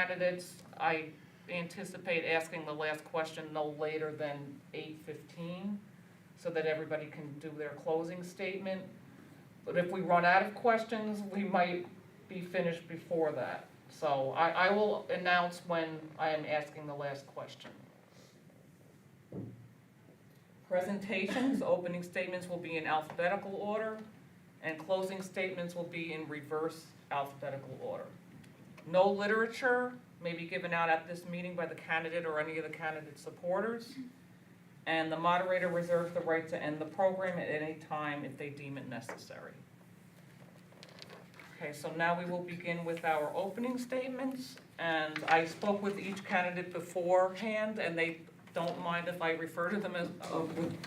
candidates, I anticipate asking the last question no later than 8:15, so that everybody can do their closing statement. But if we run out of questions, we might be finished before that. So I will announce when I am asking the last question. Presentations, opening statements will be in alphabetical order, and closing statements will be in reverse alphabetical order. No literature may be given out at this meeting by the candidate or any of the candidate supporters, and the moderator reserves the right to end the program at any time if they deem it necessary. Okay, so now we will begin with our opening statements, and I spoke with each candidate beforehand, and they don't mind if I refer to them as,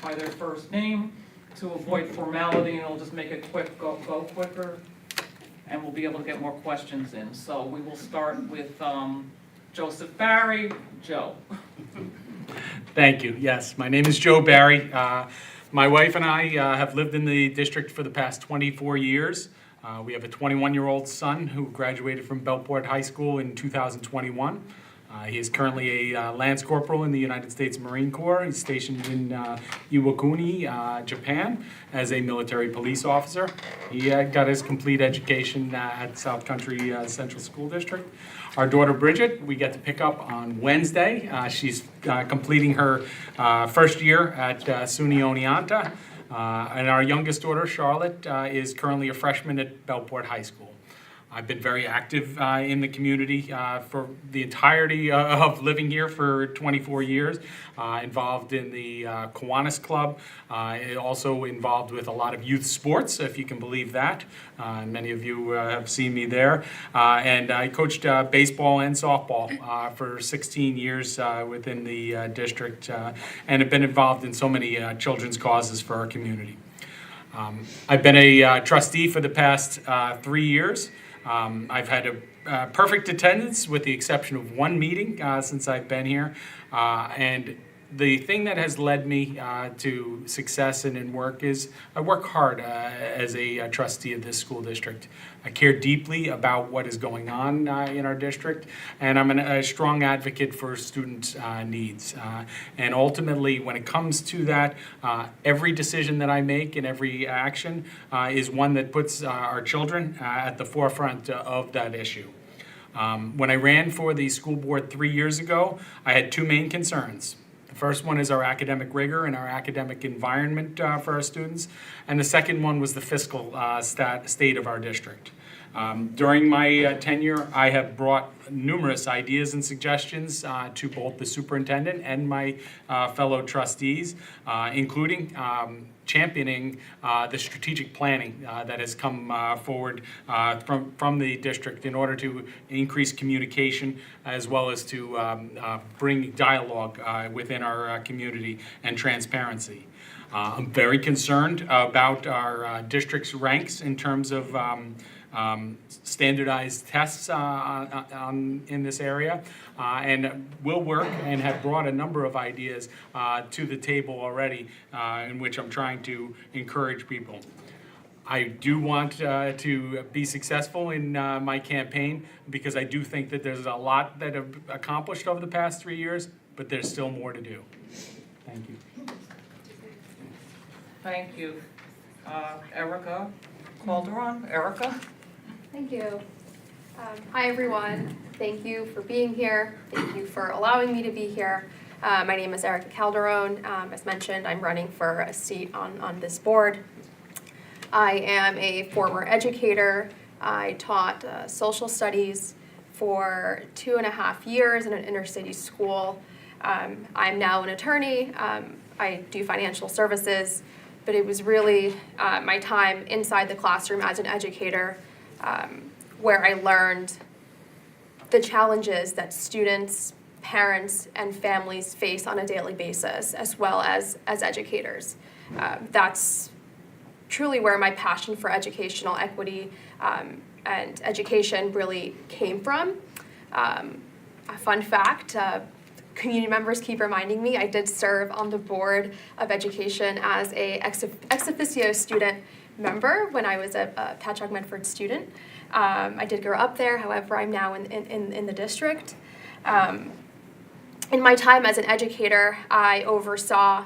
by their first name to avoid formality, and I'll just make it quick, go quicker, and we'll be able to get more questions in. So we will start with Joseph Barry. Joe. Thank you. Yes, my name is Joe Barry. My wife and I have lived in the district for the past 24 years. We have a 21-year-old son who graduated from Belport High School in 2021. He is currently a Lance Corporal in the United States Marine Corps. He's stationed in Iwakuni, Japan, as a military police officer. He got his complete education at South Country Central School District. Our daughter Bridget, we get to pick up on Wednesday. She's completing her first year at SUNY Oneonta. And our youngest daughter, Charlotte, is currently a freshman at Belport High School. I've been very active in the community for the entirety of living here for 24 years, involved in the Kiwanis Club, also involved with a lot of youth sports, if you can believe that. Many of you have seen me there. And I coached baseball and softball for 16 years within the district, and have been involved in so many children's causes for our community. I've been a trustee for the past 3 years. I've had a perfect attendance with the exception of one meeting since I've been here. And the thing that has led me to success and in work is I work hard as a trustee of this school district. I care deeply about what is going on in our district, and I'm a strong advocate for student needs. And ultimately, when it comes to that, every decision that I make and every action is one that puts our children at the forefront of that issue. When I ran for the school board 3 years ago, I had two main concerns. The first one is our academic rigor and our academic environment for our students, and the second one was the fiscal state of our district. During my tenure, I have brought numerous ideas and suggestions to both the superintendent and my fellow trustees, including championing the strategic planning that has come forward from the district in order to increase communication as well as to bring dialogue within our community and transparency. I'm very concerned about our district's ranks in terms of standardized tests in this area, and will work and have brought a number of ideas to the table already in which I'm trying to encourage people. I do want to be successful in my campaign because I do think that there's a lot that I've accomplished over the past 3 years, but there's still more to do. Thank you. Thank you. Erica Calderon. Erica? Thank you. Hi, everyone. Thank you for being here. Thank you for allowing me to be here. My name is Erica Calderon. As mentioned, I'm running for a seat on this board. I am a former educator. I taught social studies for 2.5 years in an inner city school. I'm now an attorney. I do financial services, but it was really my time inside the classroom as an educator where I learned the challenges that students, parents, and families face on a daily basis, as well as educators. That's truly where my passion for educational equity and education really came from. A fun fact, community members keep reminding me, I did serve on the board of education as a ex officio student member when I was a Patchogue Medford student. I did grow up there, however, I'm now in the district. In my time as an educator, I oversaw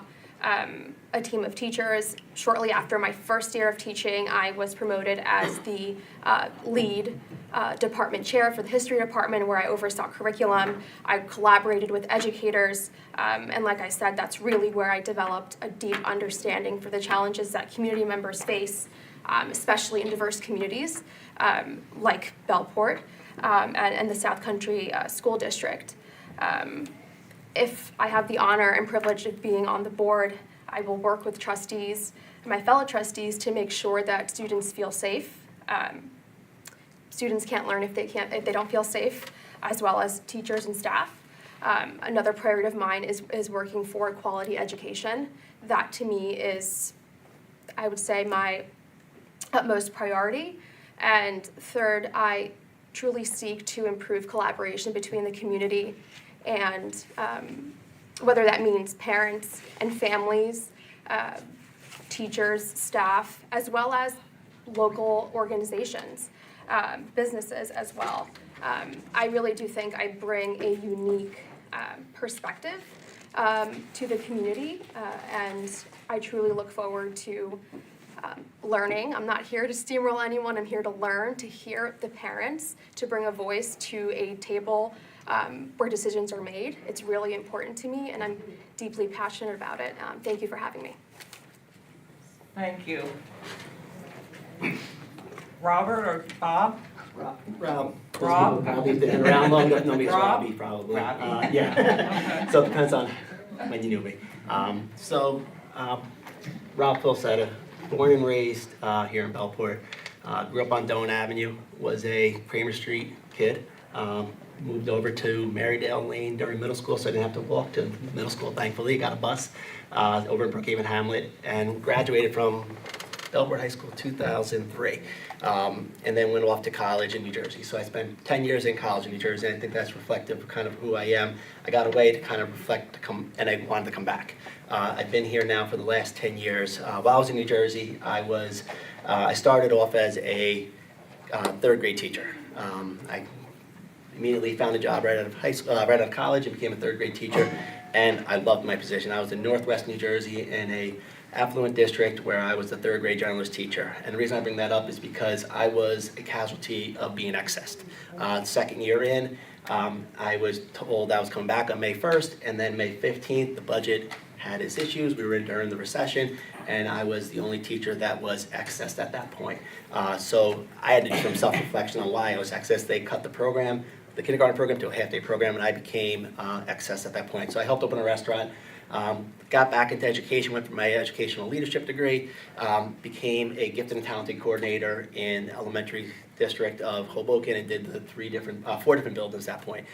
a team of teachers. Shortly after my first year of teaching, I was promoted as the lead department chair for the history department, where I oversaw curriculum. I collaborated with educators, and like I said, that's really where I developed a deep understanding for the challenges that community members face, especially in diverse communities like Bellport and the South Country School District. If I have the honor and privilege of being on the board, I will work with trustees and my fellow trustees to make sure that students feel safe. Students can't learn if they don't feel safe, as well as teachers and staff. Another priority of mine is working for quality education. That to me is, I would say, my utmost priority. And third, I truly seek to improve collaboration between the community and whether that means parents and families, teachers, staff, as well as local organizations, businesses as well. I really do think I bring a unique perspective to the community, and I truly look forward to learning. I'm not here to steamroll anyone. I'm here to learn, to hear the parents, to bring a voice to a table where decisions are made. It's really important to me, and I'm deeply passionate about it. Thank you for having me. Thank you. Robert or Bob? Rob. Rob? Probably been around long enough, know me as Rob? Robbie, probably. Robbie. Yeah. So it depends on when you knew me. Rob Filsetta, born and raised here in Bellport. Grew up on Doan Avenue, was a Kramer Street kid. Moved over to Marydale Lane during middle school, so I didn't have to walk to middle school, thankfully. Got a bus over in Brookhaven Hamlet, and graduated from Bellport High School in 2003. And then went off to college in New Jersey. So I spent 10 years in college in New Jersey, and I think that's reflective of kind of who I am. I got away to kind of reflect, and I wanted to come back. I've been here now for the last 10 years. While I was in New Jersey, I started off as a third grade teacher. I immediately found a job right out of high school, right out of college, and became a third grade teacher. And I loved my position. I was in Northwest New Jersey in a affluent district where I was the third grade generalist teacher. And the reason I bring that up is because I was a casualty of being excessed. Second year in, I was told I was coming back on May 1st, and then May 15th, the budget had its issues. We were during the recession, and I was the only teacher that was excessed at that point. So I had to do some self-reflection on why I was excessed. They cut the program, the kindergarten program, to a half-day program, and I became excessed at that point. So I helped open a restaurant. Got back into education, went for my educational leadership degree, became a gifted and talented coordinator in the elementary district of Hoboken, and did the four different buildings at that point.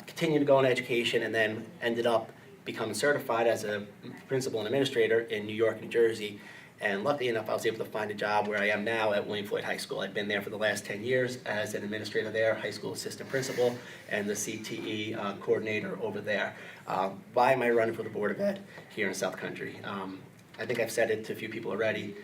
Continued to go in education, and then ended up becoming certified as a principal and administrator in New York, New Jersey. And luckily enough, I was able to find a job where I am now at William Floyd High School. I've been there for the last 10 years as an administrator there, high school assistant principal, and the CTE coordinator over there. Why am I running for the Board of Ed here in South Country? I think I've said it to a few people already.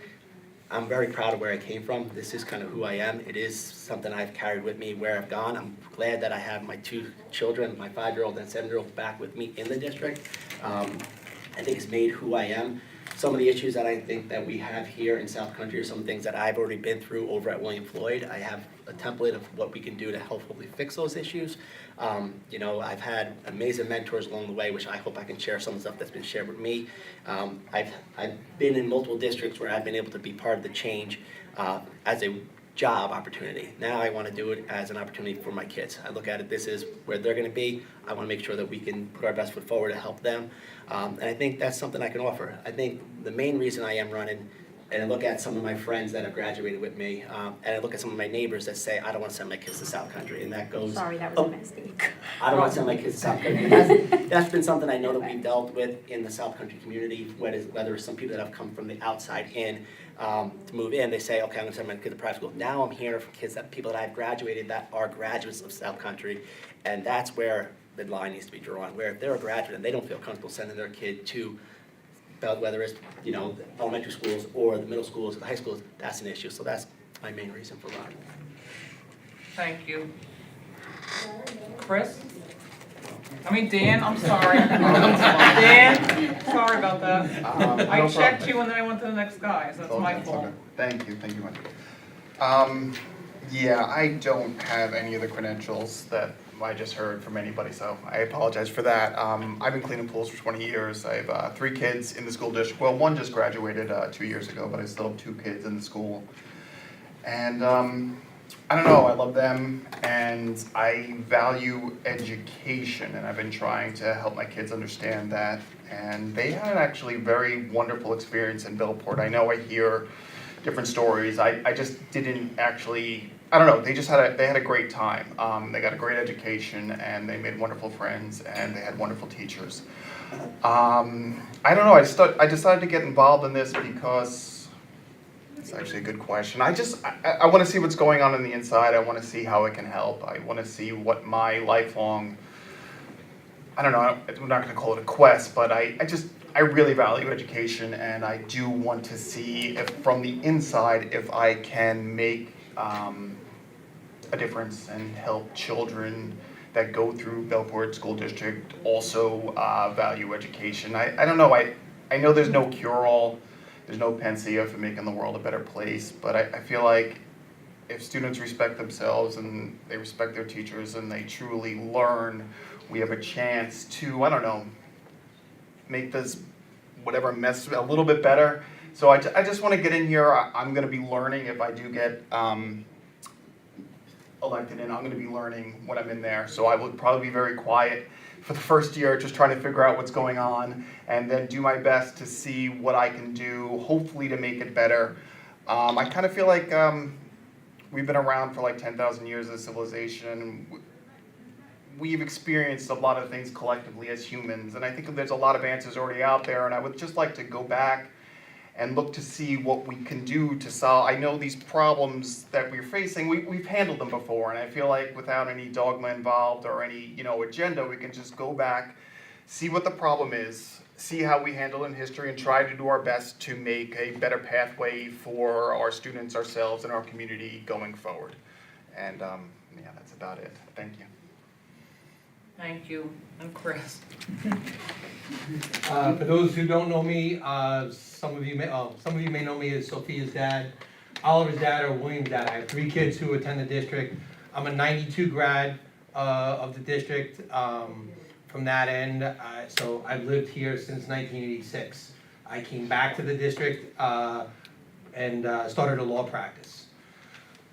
I'm very proud of where I came from. This is kind of who I am. It is something I've carried with me where I've gone. I'm glad that I have my two children, my 5-year-old and 7-year-old, back with me in the district. I think it's made who I am. Some of the issues that I think that we have here in South Country are some things that I've already been through over at William Floyd. I have a template of what we can do to hopefully fix those issues. I've had amazing mentors along the way, which I hope I can share some of the stuff that's been shared with me. I've been in multiple districts where I've been able to be part of the change as a job opportunity. Now I want to do it as an opportunity for my kids. I look at it, this is where they're going to be. I want to make sure that we can put our best foot forward to help them. And I think that's something I can offer. I think the main reason I am running, and I look at some of my friends that have graduated with me, and I look at some of my neighbors that say, I don't want to send my kids to South Country, and that goes... Sorry, that was a mistake. I don't want to send my kids to South Country. That's been something I know that we've dealt with in the South Country community, whether it's some people that have come from the outside in to move in, they say, okay, I'm going to send my kid to private school. Now I'm hearing from people that I've graduated that are graduates of South Country, and that's where the line needs to be drawn, where if they're a graduate and they don't feel comfortable sending their kid to about whether it's, the elementary schools or the middle schools or the high schools, that's an issue. So that's my main reason for running. Thank you. Chris? Dan, I'm sorry. Dan, sorry about that. I checked you and then I went to the next guy, so it's my fault. Thank you, Wendy. Yeah, I don't have any of the credentials that I just heard from anybody, so I apologize for that. I've been cleaning pools for 20 years. I have 3 kids in the school district. Well, one just graduated 2 years ago, but I still have 2 kids in the school. And I don't know, I love them, and I value education, and I've been trying to help my kids understand that. And they had an actually very wonderful experience in Bellport. I know I hear different stories. I just didn't actually, I don't know, they had a great time. They got a great education, and they made wonderful friends, and they had wonderful teachers. I don't know, I decided to get involved in this because it's actually a good question. I want to see what's going on the inside. I want to see how it can help. I want to see what my lifelong, I don't know, I'm not going to call it a quest, but I really value education, and I do want to see if from the inside if I can make a difference and help children that go through Bellport School District also value education. I don't know, I know there's no cure-all. There's no panacea for making the world a better place, but I feel like if students respect themselves and they respect their teachers and they truly learn, we have a chance to, I don't know, make this whatever mess a little bit better. So I just want to get in here. I'm going to be learning if I do get elected, and I'm going to be learning when I'm in there. So I will probably be very quiet for the first year, just trying to figure out what's going on, and then do my best to see what I can do, hopefully to make it better. I kind of feel like we've been around for like 10,000 years as civilization. We've experienced a lot of things collectively as humans, and I think there's a lot of answers already out there, and I would just like to go back and look to see what we can do to solve. I know these problems that we're facing, we've handled them before, and I feel like without any dogma involved or any agenda, we can just go back, see what the problem is, see how we handle it in history, and try to do our best to make a better pathway for our students, ourselves, and our community going forward. And yeah, that's about it. Thank you. Thank you. And Chris? For those who don't know me, some of you may know me as Sophia's dad, Oliver's dad, or William's dad. I have 3 kids who attend the district. I'm a '92 grad of the district. From that end, so I've lived here since 1986. I came back to the district and started a law practice.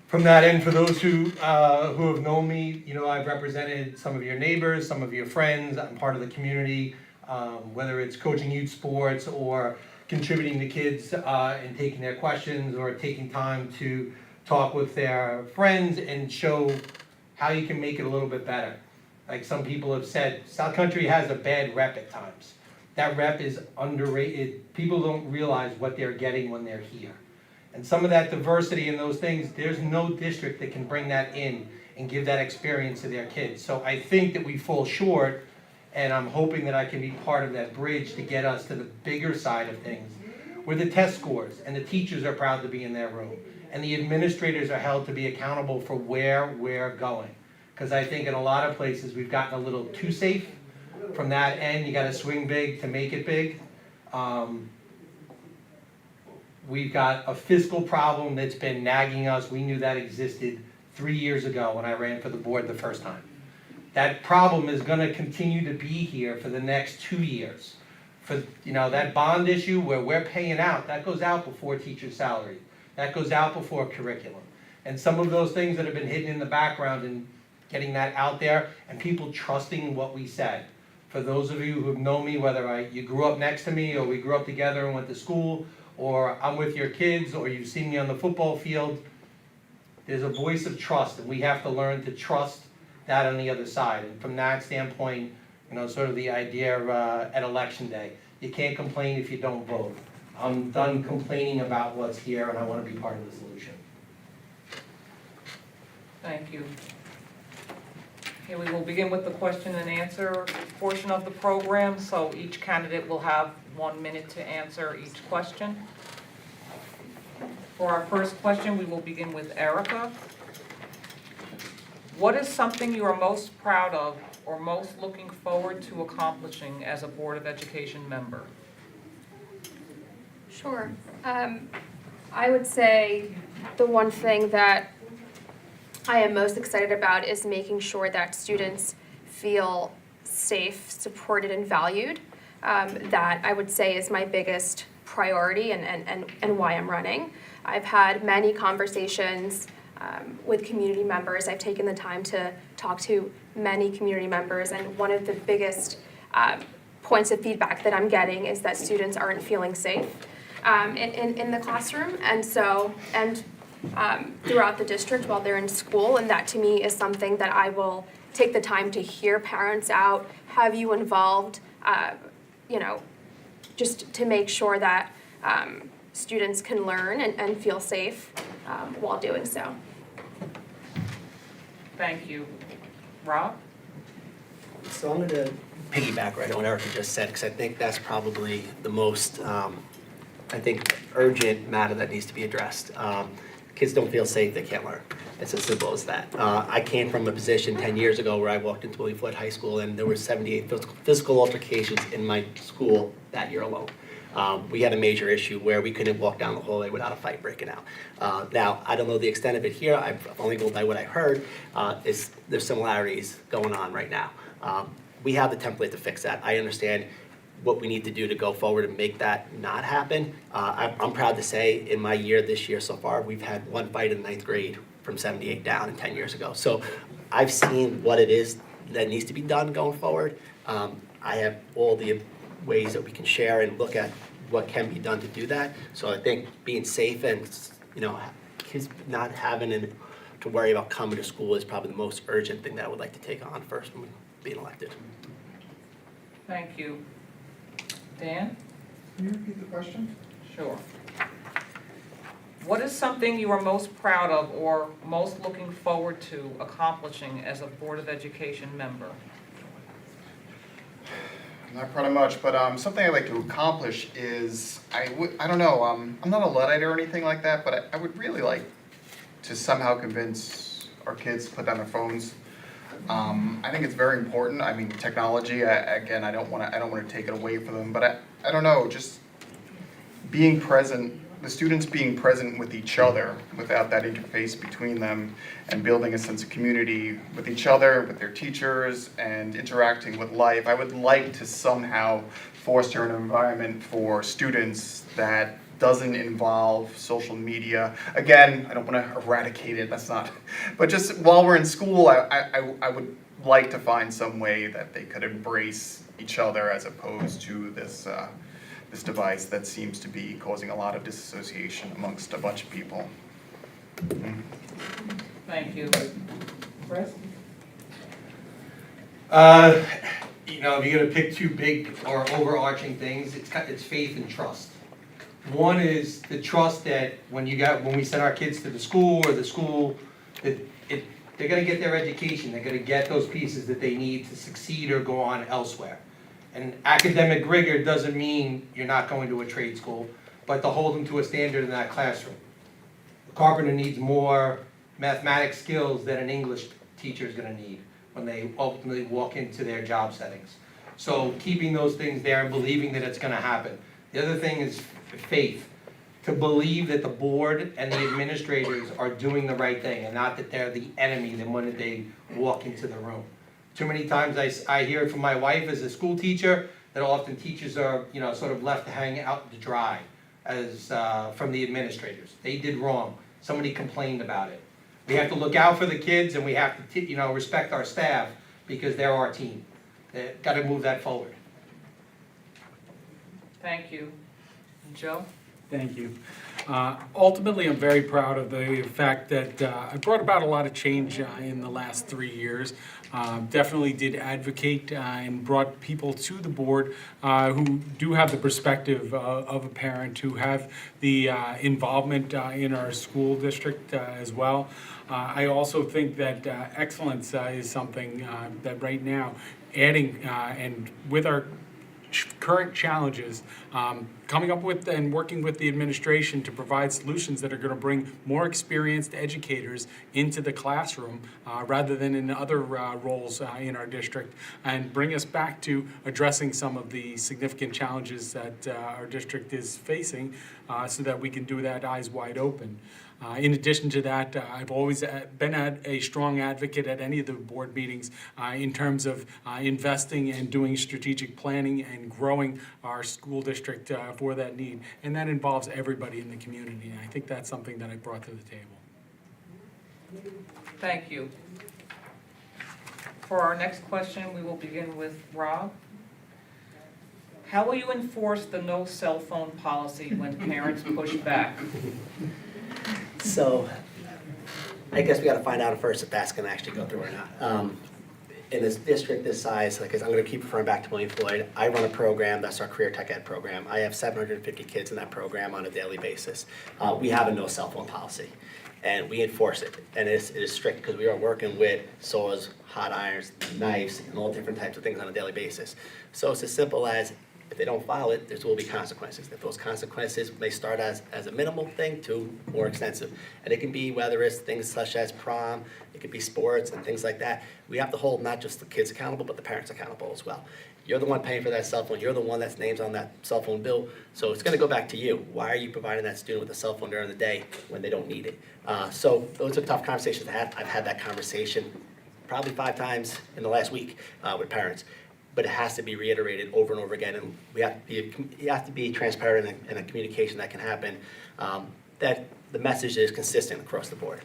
From that end, for those who have known me, I've represented some of your neighbors, some of your friends. I'm part of the community, whether it's coaching youth sports or contributing to kids and taking their questions, or taking time to talk with their friends and show how you can make it a little bit better. Like some people have said, South Country has a bad rep at times. That rep is underrated. People don't realize what they're getting when they're here. And some of that diversity and those things, there's no district that can bring that in and give that experience to their kids. So I think that we fall short, and I'm hoping that I can be part of that bridge to get us to the bigger side of things, where the test scores and the teachers are proud to be in their room, and the administrators are held to be accountable for where we're going. Because I think in a lot of places we've gotten a little too safe. From that end, you gotta swing big to make it big. We've got a fiscal problem that's been nagging us. We knew that existed 3 years ago when I ran for the board the first time. That problem is gonna continue to be here for the next 2 years. For that bond issue where we're paying out, that goes out before teacher salary. That goes out before curriculum. And some of those things that have been hidden in the background and getting that out there, and people trusting what we said. For those of you who have known me, whether you grew up next to me, or we grew up together and went to school, or I'm with your kids, or you've seen me on the football field, there's a voice of trust, and we have to learn to trust that on the other side. And from that standpoint, sort of the idea of at election day, you can't complain if you don't vote. I'm done complaining about what's here, and I want to be part of the solution. Thank you. Okay, we will begin with the question and answer portion of the program, so each candidate will have 1 minute to answer each question. For our first question, we will begin with Erica. What is something you are most proud of or most looking forward to accomplishing as a Board of Education member? Sure. I would say the one thing that I am most excited about is making sure that students feel safe, supported, and valued. That I would say is my biggest priority and why I'm running. I've had many conversations with community members. I've taken the time to talk to many community members, and one of the biggest points of feedback that I'm getting is that students aren't feeling safe in the classroom, and throughout the district while they're in school, and that to me is something that I will take the time to hear parents out, have you involved, just to make sure that students can learn and feel safe while doing so. Thank you. Rob? So I'm going to piggyback right on what Erica just said, because I think that's probably the most, urgent matter that needs to be addressed. Kids don't feel safe, they can't learn. It's as simple as that. I came from a position 10 years ago where I walked into Willie Floyd High School, and there were 78 physical altercations in my school that year alone. We had a major issue where we couldn't walk down the hallway without a fight breaking out. Now, I don't know the extent of it here. I've only gone by what I heard. There's similarities going on right now. We have the template to fix that. I understand what we need to do to go forward and make that not happen. I'm proud to say in my year this year so far, we've had one fight in 9th grade from 78 down and 10 years ago. So I've seen what it is that needs to be done going forward. I have all the ways that we can share and look at what can be done to do that. So I think being safe and, kids not having to worry about coming to school is probably the most urgent thing that I would like to take on first when being elected. Thank you. Dan? Can you repeat the question? Sure. What is something you are most proud of or most looking forward to accomplishing as a Board of Education member? I'm not proud of much, but something I'd like to accomplish is, I don't know, I'm not a Luddite or anything like that, but I would really like to somehow convince our kids to put down their phones. I think it's very important. I mean, technology, again, I don't want to take it away from them, but I don't know, just being present, the students being present with each other without that interface between them, and building a sense of community with each other, with their teachers, and interacting with life. I would like to somehow foster an environment for students that doesn't involve social media. Again, I don't want to eradicate it, that's not, but just while we're in school, I would like to find some way that they could embrace each other as opposed to this device that seems to be causing a lot of disassociation amongst a bunch of people. Thank you. Chris? If you're gonna pick two big or overarching things, it's faith and trust. One is the trust that when we send our kids to the school or the school, they're gonna get their education, they're gonna get those pieces that they need to succeed or go on elsewhere. And academic rigor doesn't mean you're not going to a trade school, but to hold them to a standard in that classroom. A carpenter needs more mathematics skills than an English teacher is gonna need when they ultimately walk into their job settings. So keeping those things there and believing that it's gonna happen. The other thing is faith, to believe that the board and the administrators are doing the right thing and not that they're the enemy the moment they walk into the room. Too many times I hear it from my wife as a school teacher that often teachers are, sort of left to hang out to dry as from the administrators. They did wrong. Somebody complained about it. We have to look out for the kids and we have to, respect our staff because they're our team. They've got to move that forward. Thank you. Joe? Thank you. Ultimately, I'm very proud of the fact that I brought about a lot of change in the last 3 years. Definitely did advocate and brought people to the board who do have the perspective of a parent, who have the involvement in our school district as well. I also think that excellence is something that right now, adding and with our current challenges, coming up with and working with the administration to provide solutions that are going to bring more experienced educators into the classroom rather than in other roles in our district, and bring us back to addressing some of the significant challenges that our district is facing so that we can do that eyes wide open. In addition to that, I've always been a strong advocate at any of the board meetings in terms of investing and doing strategic planning and growing our school district for that need. And that involves everybody in the community. And I think that's something that I brought to the table. Thank you. For our next question, we will begin with Rob. How will you enforce the no cell phone policy when parents push back? So, I guess we gotta find out first if that's gonna actually go through or not. In this district this size, like, I'm gonna keep referring back to William Floyd, I run a program, that's our Career Tech Ed program. I have 750 kids in that program on a daily basis. We have a no cell phone policy, and we enforce it. And it is strict, because we are working with saws, hot irons, knives, and all different types of things on a daily basis. So it's as simple as, if they don't follow it, there will be consequences. If those consequences may start as a minimal thing to more extensive. And it can be whether it's things such as prom, it could be sports and things like that. We have to hold not just the kids accountable, but the parents accountable as well. You're the one paying for that cell phone. You're the one that's named on that cell phone bill. So it's gonna go back to you. Why are you providing that student with a cell phone during the day when they don't need it? So those are tough conversations to have. I've had that conversation probably 5 times in the last week with parents. But it has to be reiterated over and over again, and you have to be transparent in a communication that can happen, that the message is consistent across the board.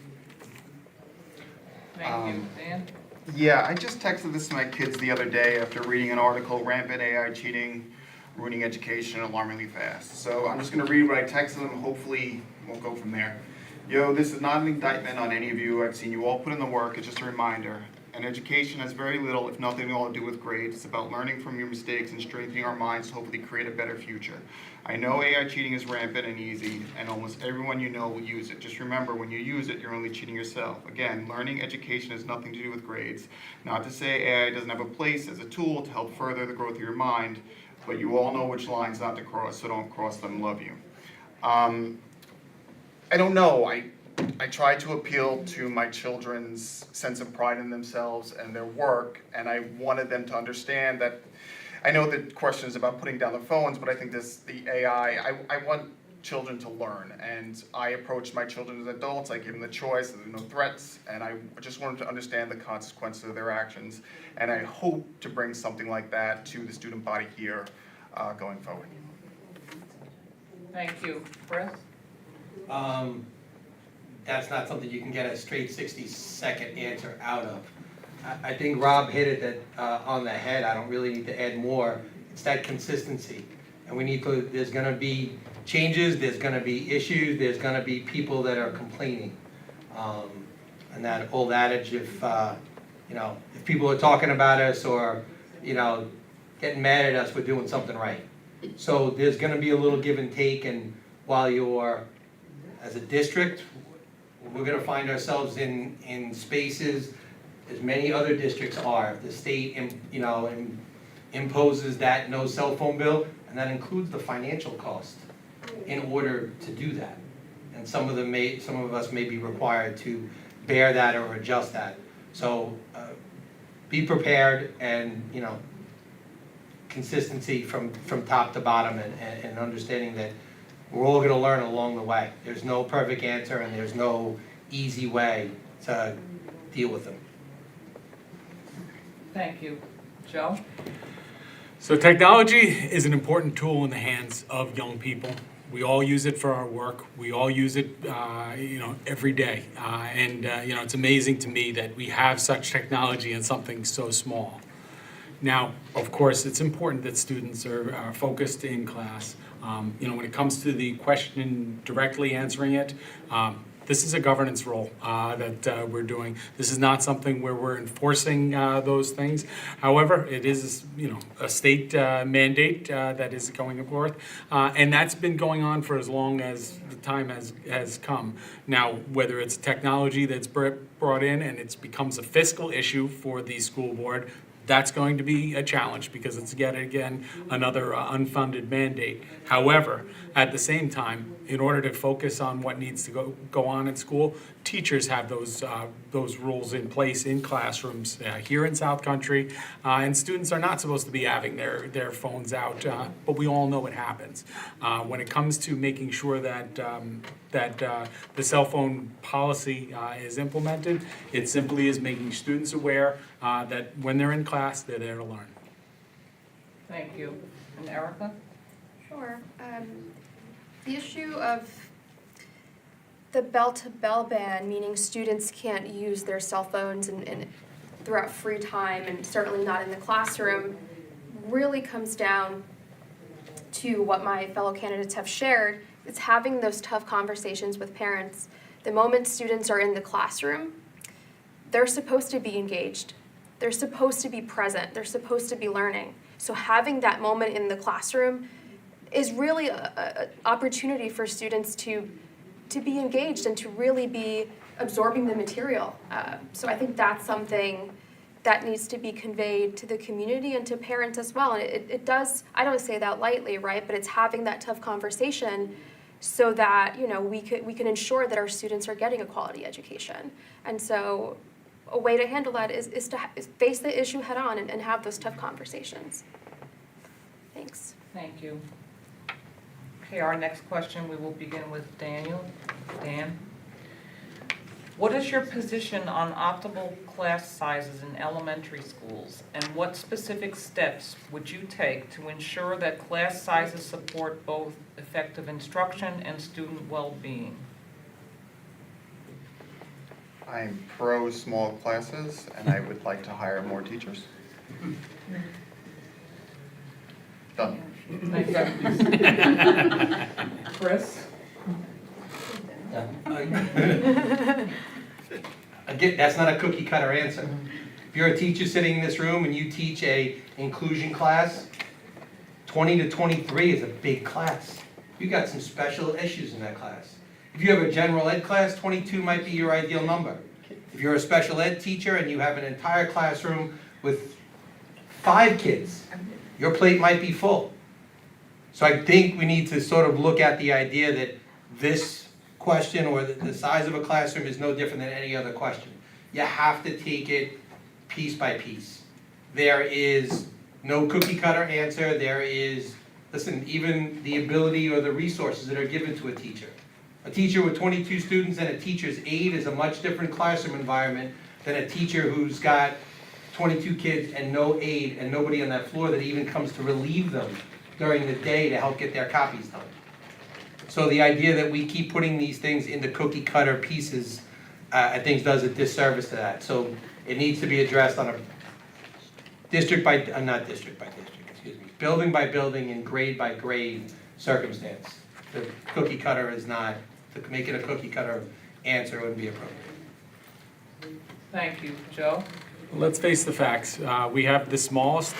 Thank you. Dan? Yeah, I just texted this to my kids the other day after reading an article, Rampant AI Cheating, Ruining Education Alarmingly Fast. So I'm just gonna read what I texted them, hopefully we'll go from there. Yo, this is not an indictment on any of you. I've seen you all put in the work. It's just a reminder. And education has very little, if nothing at all, to do with grades. It's about learning from your mistakes and strengthening our minds to hopefully create a better future. I know AI cheating is rampant and easy, and almost everyone you know will use it. Just remember, when you use it, you're only cheating yourself. Again, learning education has nothing to do with grades. Not to say AI doesn't have a place as a tool to help further the growth of your mind, but you all know which lines not to cross, so don't cross them. Love you. I don't know. I try to appeal to my children's sense of pride in themselves and their work, and I wanted them to understand that, I know the question is about putting down the phones, but I think the AI, I want children to learn, and I approach my children as adults, I give them the choice, there are no threats, and I just want them to understand the consequences of their actions, and I hope to bring something like that to the student body here going forward. Thank you. Chris? That's not something you can get a straight 60-second answer out of. I think Rob hit it on the head. I don't really need to add more. It's that consistency. And we need to, there's gonna be changes, there's gonna be issues, there's gonna be people that are complaining. And that old adage, if people are talking about us or, getting mad at us, we're doing something right. So there's gonna be a little give and take, and while you're, as a district, we're gonna find ourselves in spaces as many other districts are. If the state, imposes that no cell phone bill, and that includes the financial cost in order to do that. And some of us may be required to bear that or adjust that. So be prepared, and consistency from top to bottom, and understanding that we're all gonna learn along the way. There's no perfect answer, and there's no easy way to deal with them. Thank you. Joe? So technology is an important tool in the hands of young people. We all use it for our work. We all use it, every day. It's amazing to me that we have such technology in something so small. Now, of course, it's important that students are focused in class, When it comes to the question directly answering it, this is a governance role that we're doing. This is not something where we're enforcing those things. However, it is, a state mandate that is going forth, and that's been going on for as long as the time has come. Now, whether it's technology that's brought in and it becomes a fiscal issue for the school board, that's going to be a challenge because it's yet again another unfunded mandate. However, at the same time, in order to focus on what needs to go on in school, teachers have those rules in place in classrooms here in South Country, and students are not supposed to be having their phones out, but we all know it happens. When it comes to making sure that the cell phone policy is implemented, it simply is making students aware that when they're in class, they're there to learn. Thank you. And Erica? Sure. The issue of the bell-to-bell ban, meaning students can't use their cell phones and throughout free time, and certainly not in the classroom, really comes down to what my fellow candidates have shared. It's having those tough conversations with parents. The moment students are in the classroom, they're supposed to be engaged. They're supposed to be present. They're supposed to be learning. So having that moment in the classroom is really an opportunity for students to be engaged and to really be absorbing the material. So I think that's something that needs to be conveyed to the community and to parents as well. And it does, I don't say that lightly, right? But it's having that tough conversation so that, we can ensure that our students are getting a quality education. And so a way to handle that is to face the issue head on and have those tough conversations. Thanks. Thank you. Okay, our next question, we will begin with Daniel. Dan? What is your position on optimal class sizes in elementary schools, and what specific steps would you take to ensure that class sizes support both effective instruction and student well-being? I'm pro small classes, and I would like to hire more teachers. Done. Thank you. Chris? Again, that's not a cookie cutter answer. If you're a teacher sitting in this room and you teach a inclusion class, 20 to 23 is a big class. You got some special issues in that class. If you have a general ed class, 22 might be your ideal number. If you're a special ed teacher and you have an entire classroom with 5 kids, your plate might be full. So I think we need to sort of look at the idea that this question or the size of a classroom is no different than any other question. You have to take it piece by piece. There is no cookie cutter answer. There is, even the ability or the resources that are given to a teacher. A teacher with 22 students and a teacher's aide is a much different classroom environment than a teacher who's got 22 kids and no aide and nobody on that floor that even comes to relieve them during the day to help get their copies done. So the idea that we keep putting these things into cookie cutter pieces, I think does a disservice to that. So it needs to be addressed on a building by building and grade by grade circumstance. The cookie cutter is not, to make it a cookie cutter answer wouldn't be appropriate. Thank you. Joe? Let's face the facts. We have the smallest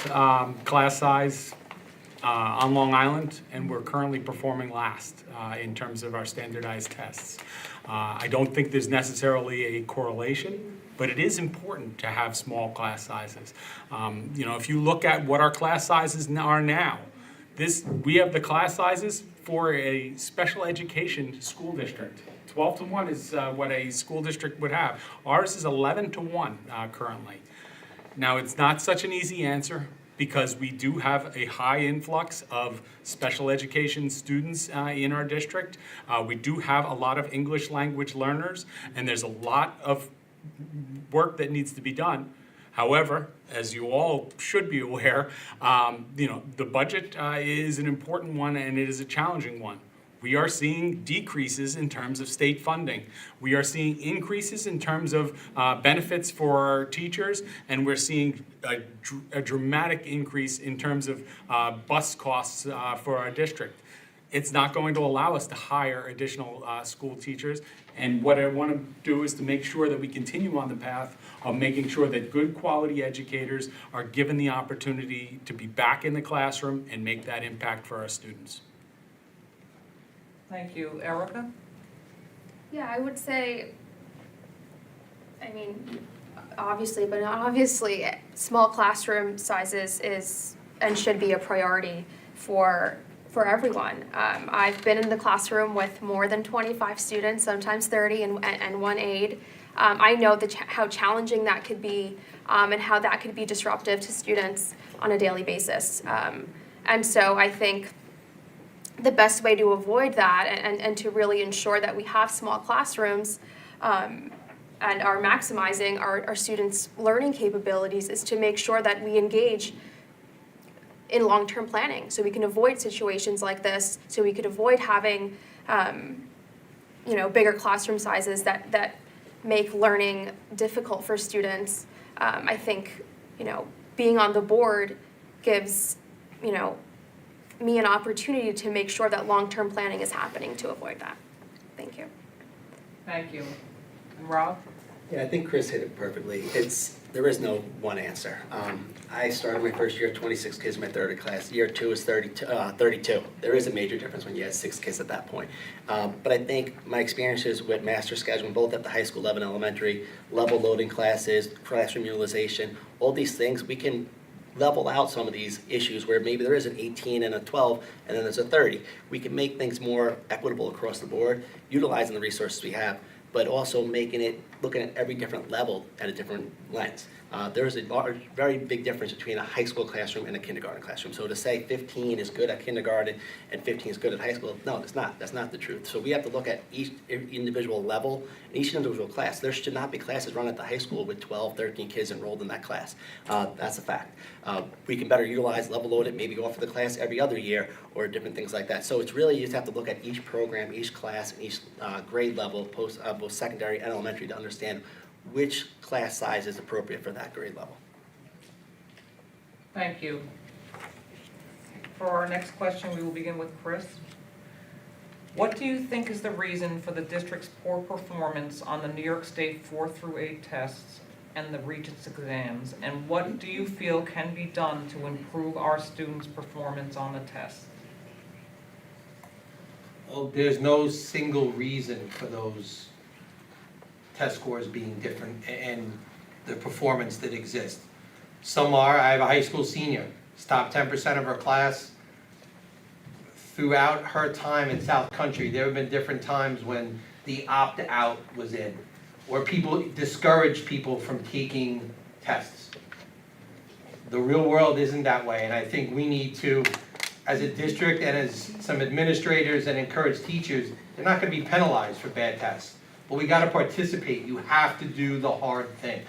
class size on Long Island, and we're currently performing last in terms of our standardized tests. I don't think there's necessarily a correlation, but it is important to have small class sizes. If you look at what our class sizes are now, we have the class sizes for a special education school district. 12 to 1 is what a school district would have. Ours is 11 to 1 currently. Now, it's not such an easy answer because we do have a high influx of special education students in our district. We do have a lot of English language learners, and there's a lot of work that needs to be done. However, as you all should be aware, the budget is an important one and it is a challenging one. We are seeing decreases in terms of state funding. We are seeing increases in terms of benefits for our teachers, and we're seeing a dramatic increase in terms of bus costs for our district. it's not going to allow us to hire additional school teachers. And what I want to do is to make sure that we continue on the path of making sure that good quality educators are given the opportunity to be back in the classroom and make that impact for our students. Thank you. Erica? Yeah, I would say, I mean, obviously, but not obviously, small classroom sizes is and should be a priority for everyone. I've been in the classroom with more than 25 students, sometimes 30, and one aide. I know how challenging that could be, and how that could be disruptive to students on a daily basis. And so I think the best way to avoid that and to really ensure that we have small classrooms and are maximizing our students' learning capabilities is to make sure that we engage in long-term planning, so we can avoid situations like this, so we could avoid having bigger classroom sizes that make learning difficult for students. I think being on the board gives me an opportunity to make sure that long-term planning is happening to avoid that. Thank you. Thank you. And Rob? Yeah, I think Chris hit it perfectly. There is no one answer. I started my first year, 26 kids in my third class. Year two is 32. There is a major difference when you had 6 kids at that point. But I think my experiences with master scheduling, both at the high school level and elementary, level loading classes, classroom utilization, all these things, we can level out some of these issues where maybe there is an 18 and a 12 and then there's a 30. We can make things more equitable across the board, utilizing the resources we have, but also looking at every different level at a different lens. There's a very big difference between a high school classroom and a kindergarten classroom. So to say 15 is good at kindergarten and 15 is good at high school, no, it's not. That's not the truth. So we have to look at each individual level, each individual class. There should not be classes run at the high school with 12, 13 kids enrolled in that class. That's a fact. We can better utilize, level load it, maybe offer the class every other year or different things like that. So it's really, you just have to look at each program, each class, and each grade level, both secondary and elementary, to understand which class size is appropriate for that grade level. Thank you. For our next question, we will begin with Chris. What do you think is the reason for the district's poor performance on the New York State 4 through 8 tests and the Regents exams? And what do you feel can be done to improve our students' performance on the tests? Well, there's no single reason for those test scores being different and the performance that exists. Some are, I have a high school senior, she's top 10% of her class. Throughout her time in South Country, there have been different times when the opt-out was in, or people discourage people from taking tests. The real world isn't that way, and I think we need to, as a district and as some administrators and encourage teachers, they're not gonna be penalized for bad tests. But we gotta participate, you have to do the hard things.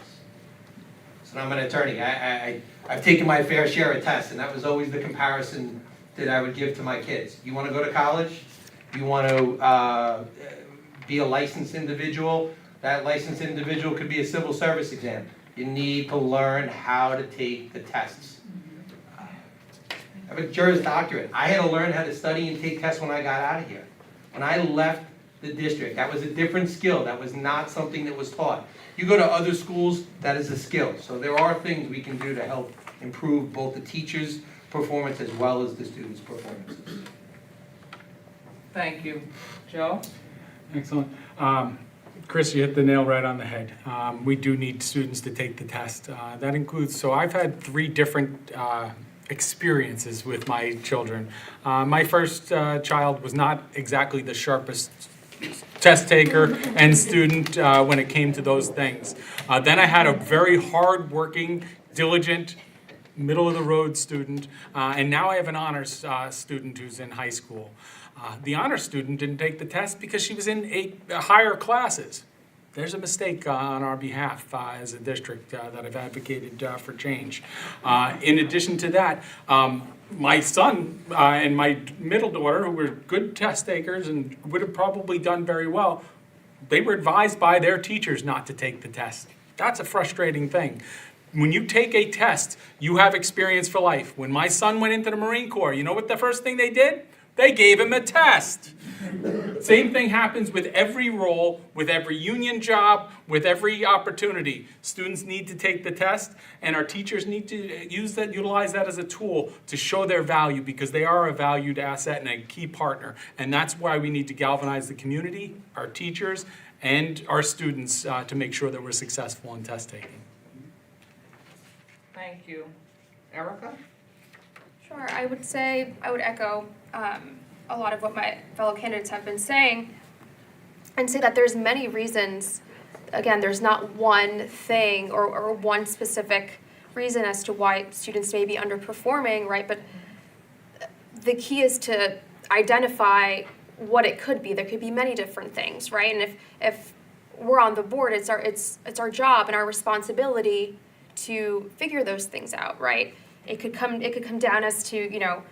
So I'm an attorney, I've taken my fair share of tests, and that was always the comparison that I would give to my kids. You wanna go to college? You wanna be a licensed individual? That licensed individual could be a civil service exam. You need to learn how to take the tests. I have a Juris Doctorate. I had to learn how to study and take tests when I got out of here. When I left the district, that was a different skill. That was not something that was taught. You go to other schools, that is a skill. So there are things we can do to help improve both the teachers' performance as well as the students' performances. Thank you. Joe? Excellent. Chris, you hit the nail right on the head. We do need students to take the test. That includes, so I've had 3 different experiences with my children. My first child was not exactly the sharpest test taker and student when it came to those things. Then I had a very hard-working, diligent, middle-of-the-road student, and now I have an honors student who's in high school. The honors student didn't take the test because she was in 8 higher classes. There's a mistake on our behalf as a district that I've advocated for change. In addition to that, my son and my middle daughter, who were good test takers and would have probably done very well, they were advised by their teachers not to take the test. That's a frustrating thing. When you take a test, you have experience for life. When my son went into the Marine Corps, you know what the first thing they did? They gave him a test. Same thing happens with every role, with every union job, with every opportunity. Students need to take the test, and our teachers need to utilize that as a tool to show their value, because they are a valued asset and a key partner. And that's why we need to galvanize the community, our teachers, and our students to make sure that we're successful in test taking. Thank you. Erica? Sure, I would echo a lot of what my fellow candidates have been saying, and say that there's many reasons. Again, there's not one thing or one specific reason as to why students may be underperforming, right? But the key is to identify what it could be. There could be many different things, right? And if we're on the board, it's our job and our responsibility to figure those things out, right? It could come down as to,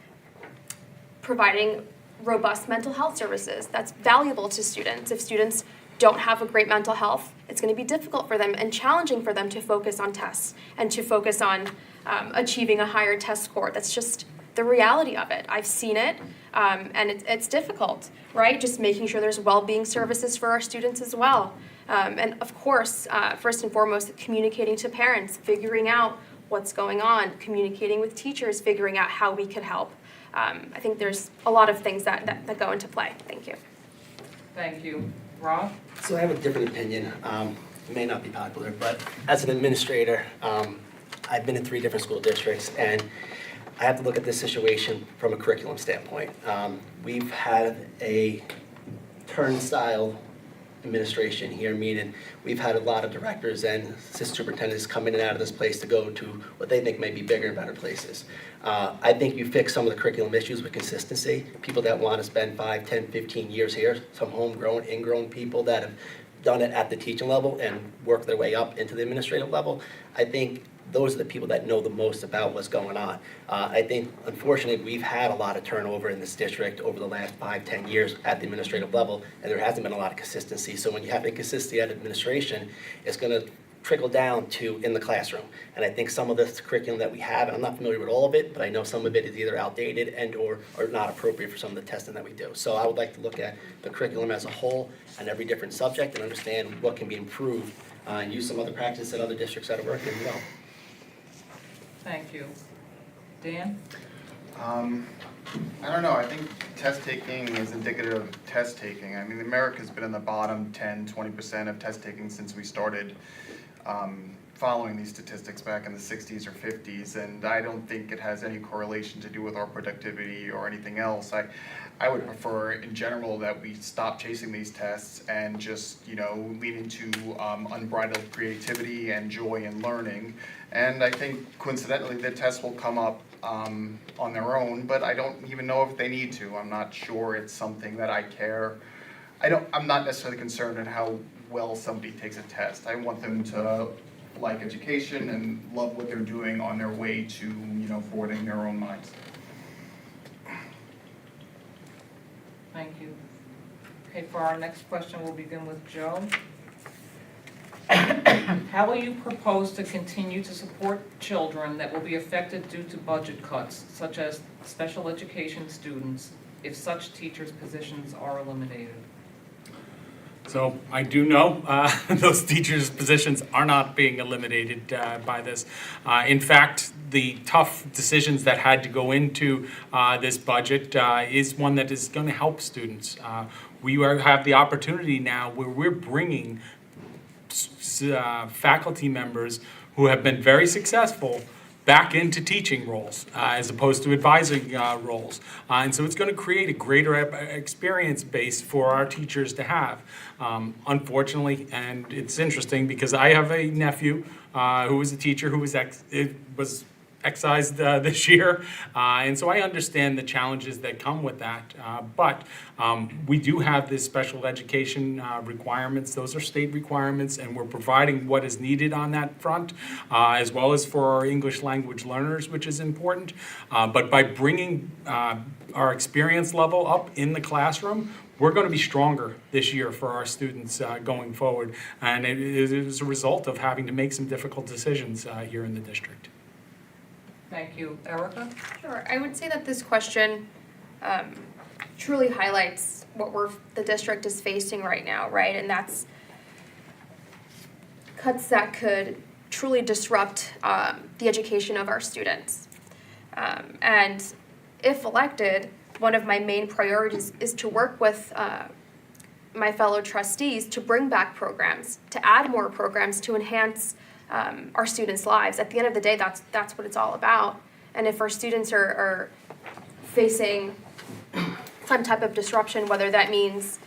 providing robust mental health services. That's valuable to students. If students don't have a great mental health, it's going to be difficult for them and challenging for them to focus on tests and to focus on achieving a higher test score. That's just the reality of it. I've seen it, and it's difficult, right? Just making sure there's well-being services for our students as well. And of course, first and foremost, communicating to parents, figuring out what's going on, communicating with teachers, figuring out how we could help. I think there's a lot of things that go into play. Thank you. Thank you. Rob? So I have a different opinion. It may not be popular, but as an administrator, I've been in 3 different school districts, and I have to look at this situation from a curriculum standpoint. We've had a turnstile administration here, meaning we've had a lot of directors and assistant superintendents come in and out of this place to go to what they think may be bigger and better places. I think you fix some of the curriculum issues with consistency. People that want to spend 5, 10, 15 years here, some homegrown, ingrown people that have done it at the teaching level and worked their way up into the administrative level. I think those are the people that know the most about what's going on. I think, unfortunately, we've had a lot of turnover in this district over the last 5, 10 years at the administrative level, and there hasn't been a lot of consistency. So when you have inconsistency at administration, it's going to trickle down to in the classroom. And I think some of this curriculum that we have, and I'm not familiar with all of it, but I know some of it is either outdated and or not appropriate for some of the testing that we do. So I would like to look at the curriculum as a whole and every different subject and understand what can be improved and use some other practices that other districts that are working well. Thank you. Dan? I don't know, I think test taking is indicative of test taking. I mean, America's been in the bottom 10, 20% of test taking since we started following these statistics back in the 60s or 50s, and I don't think it has any correlation to do with our productivity or anything else. I would prefer, in general, that we stop chasing these tests and just, lean into unbridled creativity and joy in learning. And I think, coincidentally, the tests will come up on their own, but I don't even know if they need to. I'm not sure it's something that I care. I'm not necessarily concerned in how well somebody takes a test. I want them to like education and love what they're doing on their way to, forwarding their own minds. Thank you. Okay, for our next question, we'll begin with Joe. How will you propose to continue to support children that will be affected due to budget cuts, such as special education students, if such teachers' positions are eliminated? So I do know those teachers' positions are not being eliminated by this. In fact, the tough decisions that had to go into this budget is one that is going to help students. We have the opportunity now where we're bringing faculty members who have been very successful back into teaching roles as opposed to advising roles. And so it's going to create a greater experience base for our teachers to have. Unfortunately, and it's interesting because I have a nephew who was a teacher who was excised this year, and so I understand the challenges that come with that. But we do have this special education requirements. Those are state requirements, and we're providing what is needed on that front, as well as for our English language learners, which is important. But by bringing our experience level up in the classroom, we're going to be stronger this year for our students going forward. And it is a result of having to make some difficult decisions here in the district. Thank you. Erica? Sure. I would say that this question truly highlights what the district is facing right now, right? And that's cuts that could truly disrupt the education of our students. And if elected, one of my main priorities is to work with my fellow trustees to bring back programs, to add more programs to enhance our students' lives. At the end of the day, that's what it's all about. And if our students are facing some type of disruption, whether that means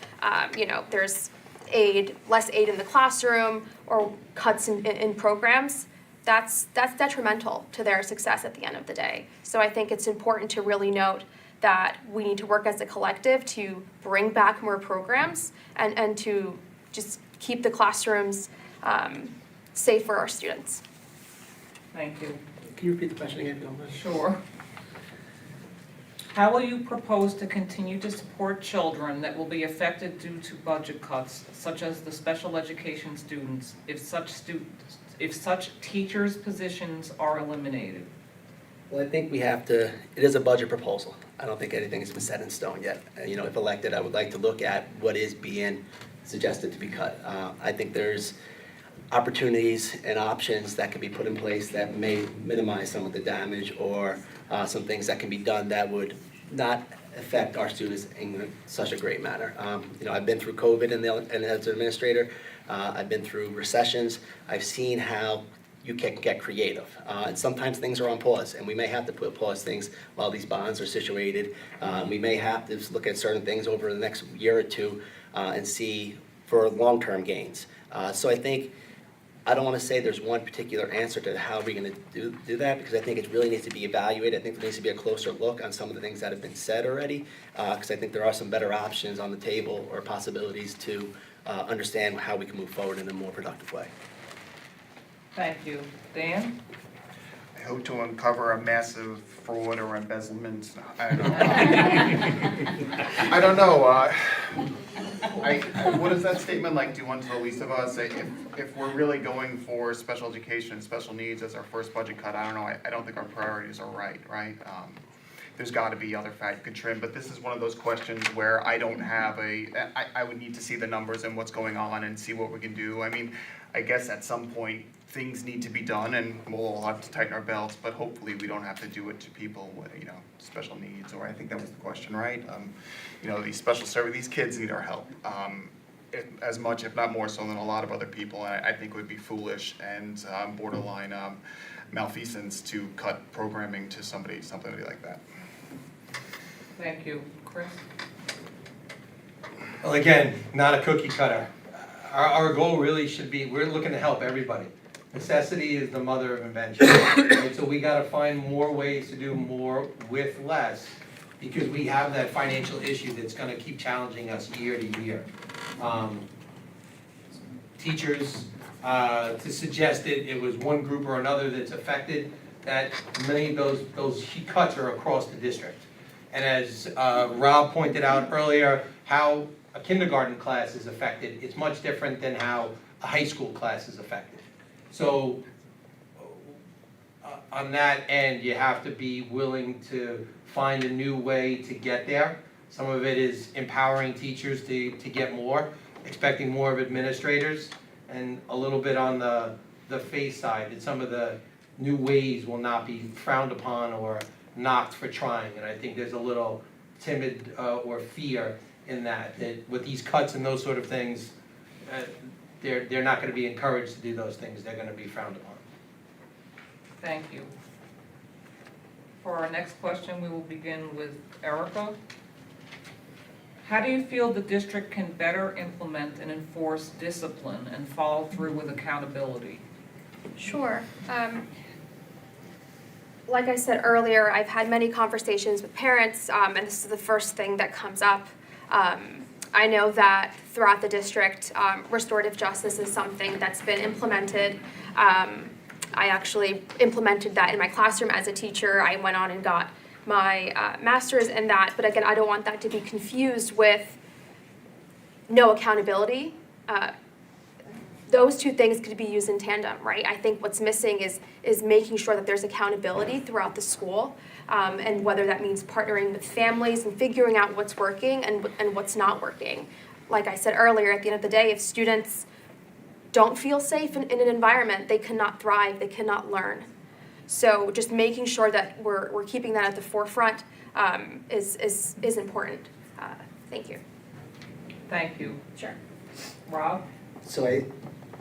there's less aid in the classroom or cuts in programs, that's detrimental to their success at the end of the day. So I think it's important to really note that we need to work as a collective to bring back more programs and to just keep the classrooms safe for our students. Thank you. Can you repeat the question again, if you don't mind? Sure. How will you propose to continue to support children that will be affected due to budget cuts, such as the special education students, if such teachers' positions are eliminated? Well, I think we have to, it is a budget proposal. I don't think anything has been set in stone yet. If elected, I would like to look at what is being suggested to be cut. I think there's opportunities and options that can be put in place that may minimize some of the damage or some things that can be done that would not affect our students in such a great manner. I've been through COVID and as an administrator, I've been through recessions. I've seen how you can get creative. And sometimes things are on pause, and we may have to pause things while these bonds are situated. We may have to look at certain things over the next year or two and see for long-term gains. So I think, I don't want to say there's one particular answer to how we're going to do that, because I think it really needs to be evaluated. I think there needs to be a closer look on some of the things that have been said already, because I think there are some better options on the table or possibilities to understand how we can move forward in a more productive way. Thank you. Dan? I hope to uncover a massive fraud or embezzlement. I don't know. I don't know. What is that statement like? Do unto the least of us. If we're really going for special education and special needs as our first budget cut, I don't know. I don't think our priorities are right. There's got to be other fat you could trim, but this is one of those questions where I don't have I would need to see the numbers and what's going on and see what we can do. I mean, I guess at some point things need to be done and we'll all have to tighten our belts, but hopefully we don't have to do it to people with, special needs, or I think that was the question, right? These special service, these kids need our help. As much, if not more so than a lot of other people, and I think it would be foolish and borderline malfeasance to cut programming to somebody like that. Thank you. Chris? Well, again, not a cookie cutter. Our goal really should be, we're looking to help everybody. Necessity is the mother of invention. And so we gotta find more ways to do more with less, because we have that financial issue that's gonna keep challenging us year to year. Teachers, to suggest that it was one group or another that's affected, that many of those cuts are across the district. And as Rob pointed out earlier, how a kindergarten class is affected, it's much different than how a high school class is affected. So on that end, you have to be willing to find a new way to get there. Some of it is empowering teachers to get more, expecting more of administrators, and a little bit on the face side, that some of the new ways will not be frowned upon or knocked for trying. And I think there's a little timid or fear in that with these cuts and those sort of things, they're not going to be encouraged to do those things. They're going to be frowned upon. Thank you. For our next question, we will begin with Erica. How do you feel the district can better implement and enforce discipline and follow through with accountability? Sure. Like I said earlier, I've had many conversations with parents, and this is the first thing that comes up. I know that throughout the district, restorative justice is something that's been implemented. I actually implemented that in my classroom as a teacher. I went on and got my master's in that, but again, I don't want that to be confused with no accountability. those two things could be used in tandem, right? I think what's missing is making sure that there's accountability throughout the school, and whether that means partnering with families and figuring out what's working and what's not working. Like I said earlier, at the end of the day, if students don't feel safe in an environment, they cannot thrive, they cannot learn. So just making sure that we're keeping that at the forefront is important. Thank you. Thank you. Sure. Rob? So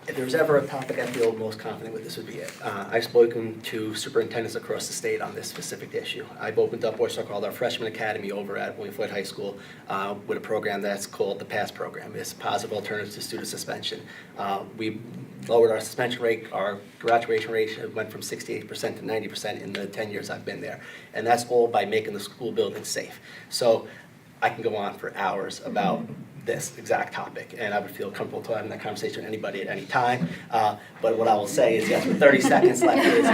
if there was ever a topic I feel most confident with, this would be it. I've spoken to superintendents across the state on this specific issue. I've opened up what's called our freshman academy over at William Floyd High School with a program that's called the PASS program. It's Positive Alternatives to Student Suspension. We lowered our suspension rate, our graduation rate went from 68% to 90% in the 10 years I've been there. And that's all by making the school building safe. So I can go on for hours about this exact topic, and I would feel comfortable having that conversation with anybody at any time. But what I will say is, yes, with 30 seconds left, is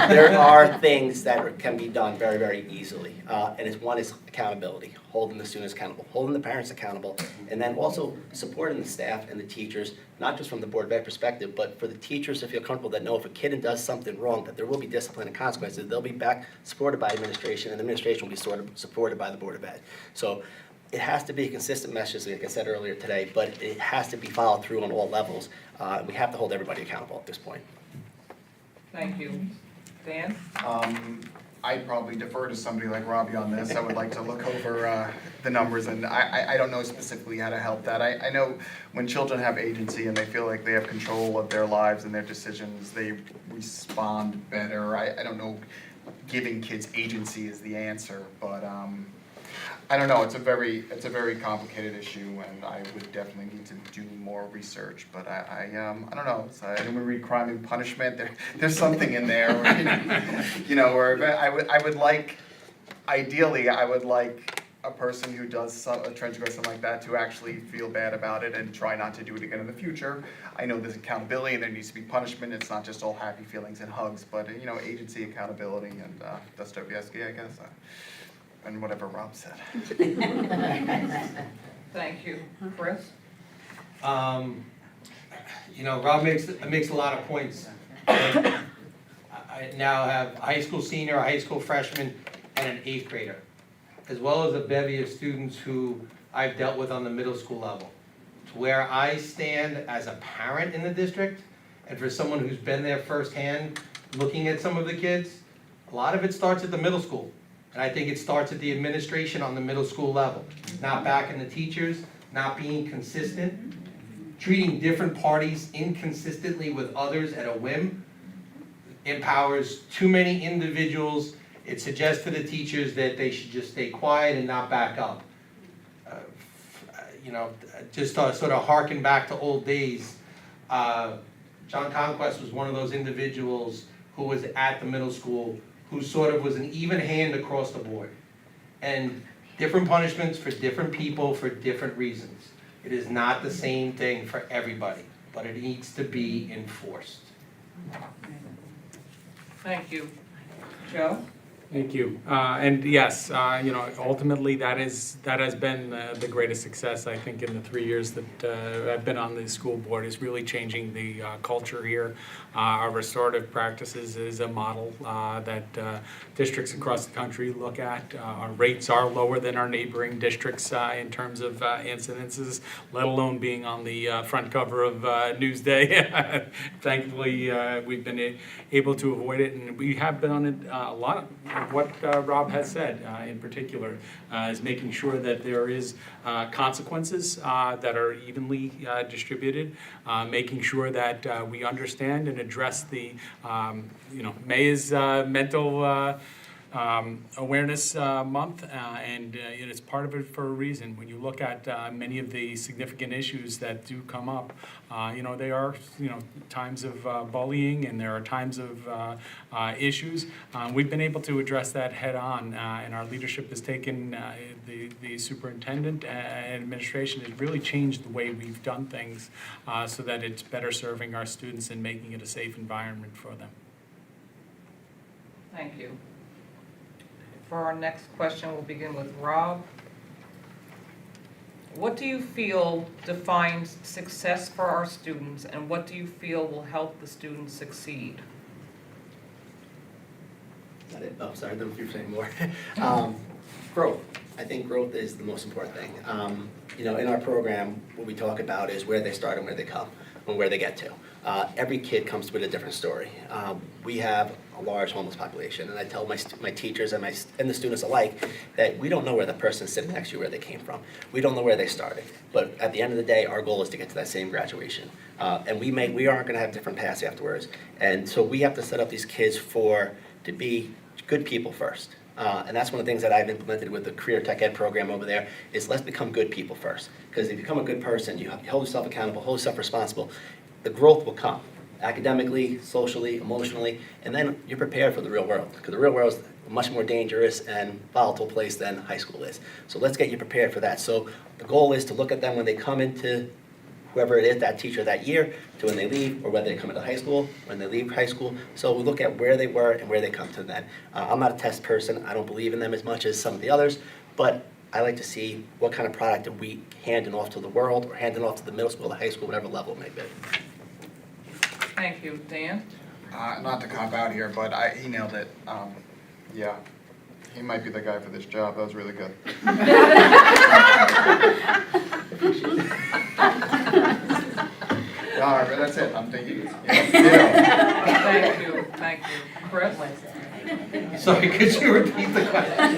there are things that can be done very, very easily. And one is accountability, holding the students accountable, holding the parents accountable, and then also supporting the staff and the teachers, not just from the Board of Ed perspective, but for the teachers to feel comfortable that know if a kid does something wrong, that there will be discipline and consequences. They'll be back supported by administration, and administration will be supported by the Board of Ed. So it has to be a consistent message, like I said earlier today, but it has to be followed through on all levels. We have to hold everybody accountable at this point. Thank you. Dan? I'd probably defer to somebody like Robbie on this. I would like to look over the numbers, and I don't know specifically how to help that. I know when children have agency and they feel like they have control of their lives and their decisions, they respond better. I don't know giving kids agency is the answer, but I don't know, it's a very complicated issue, and I would definitely need to do more research, but I don't know, so I didn't read Crime and Punishment, there's something in there, where, you know, where I would like, ideally, I would like a person who does a transgression like that to actually feel bad about it and try not to do it again in the future. I know there's accountability and there needs to be punishment, it's not just all happy feelings and hugs, but, you know, agency, accountability, and Dostoevsky, I guess. And whatever Rob said. Thank you. Chris? You know, Rob makes a lot of points. I now have a high school senior, a high school freshman, and an 8th grader, as well as a bevy of students who I've dealt with on the middle school level. To where I stand as a parent in the district, and for someone who's been there firsthand, looking at some of the kids, a lot of it starts at the middle school. And I think it starts at the administration on the middle school level, not backing the teachers, not being consistent, treating different parties inconsistently with others at a whim, empowers too many individuals. It suggests to the teachers that they should just stay quiet and not back up. You know, just sort of harken back to old days. John Conquest was one of those individuals who was at the middle school who sort of was an even hand across the board. And different punishments for different people for different reasons. It is not the same thing for everybody, but it needs to be enforced. Thank you. Joe? Thank you. And yes, you know, ultimately that has been the greatest success, I think, in the 3 years that I've been on the school board, is really changing the culture here. Our restorative practices is a model that districts across the country look at. Our rates are lower than our neighboring districts in terms of incidences, let alone being on the front cover of Newsday. Thankfully, we've been able to avoid it, and we have been on it a lot. What Rob has said in particular is making sure that there is consequences that are evenly distributed, making sure that we understand and address the, you know, May is mental awareness month, and it's part of it for a reason. When you look at many of the significant issues that do come up, you know, they are, you know, times of bullying, and there are times of issues. We've been able to address that head on, and our leadership has taken, the superintendent and administration has really changed the way we've done things so that it's better serving our students and making it a safe environment for them. Thank you. For our next question, we'll begin with Rob. what do you feel defines success for our students, and what do you feel will help the students succeed? Is that it? Oh, sorry, I don't know if you're saying more. Growth. I think growth is the most important thing. In our program, what we talk about is where they start and where they come, and where they get to. Every kid comes with a different story. We have a large homeless population, and I tell my teachers and the students alike that we don't know where the person sitting next to you, where they came from. We don't know where they started. But at the end of the day, our goal is to get to that same graduation. And we aren't gonna have different paths afterwards. And so we have to set up these kids to be good people first. And that's one of the things that I've implemented with the Career Tech Ed program over there, is let's become good people first. Because if you become a good person, you hold yourself accountable, hold yourself responsible, the growth will come, academically, socially, emotionally, and then you're prepared for the real world. Because the real world is a much more dangerous and volatile place than high school is. So let's get you prepared for that. So the goal is to look at them when they come into whoever it is, that teacher that year, to when they leave, or whether they come into high school, when they leave high school. So we look at where they were and where they come to then. I'm not a test person. I don't believe in them as much as some of the others, but I like to see what kind of product are we handing off to the world, or handing off to the middle school, the high school, whatever level it may be. Thank you. Dan? Not to cop out here, but he nailed it. Yeah, he might be the guy for this job. That was really good. All right, but that's it. I'm thinking. Yeah. Thank you. Chris? Sorry, could you repeat the question?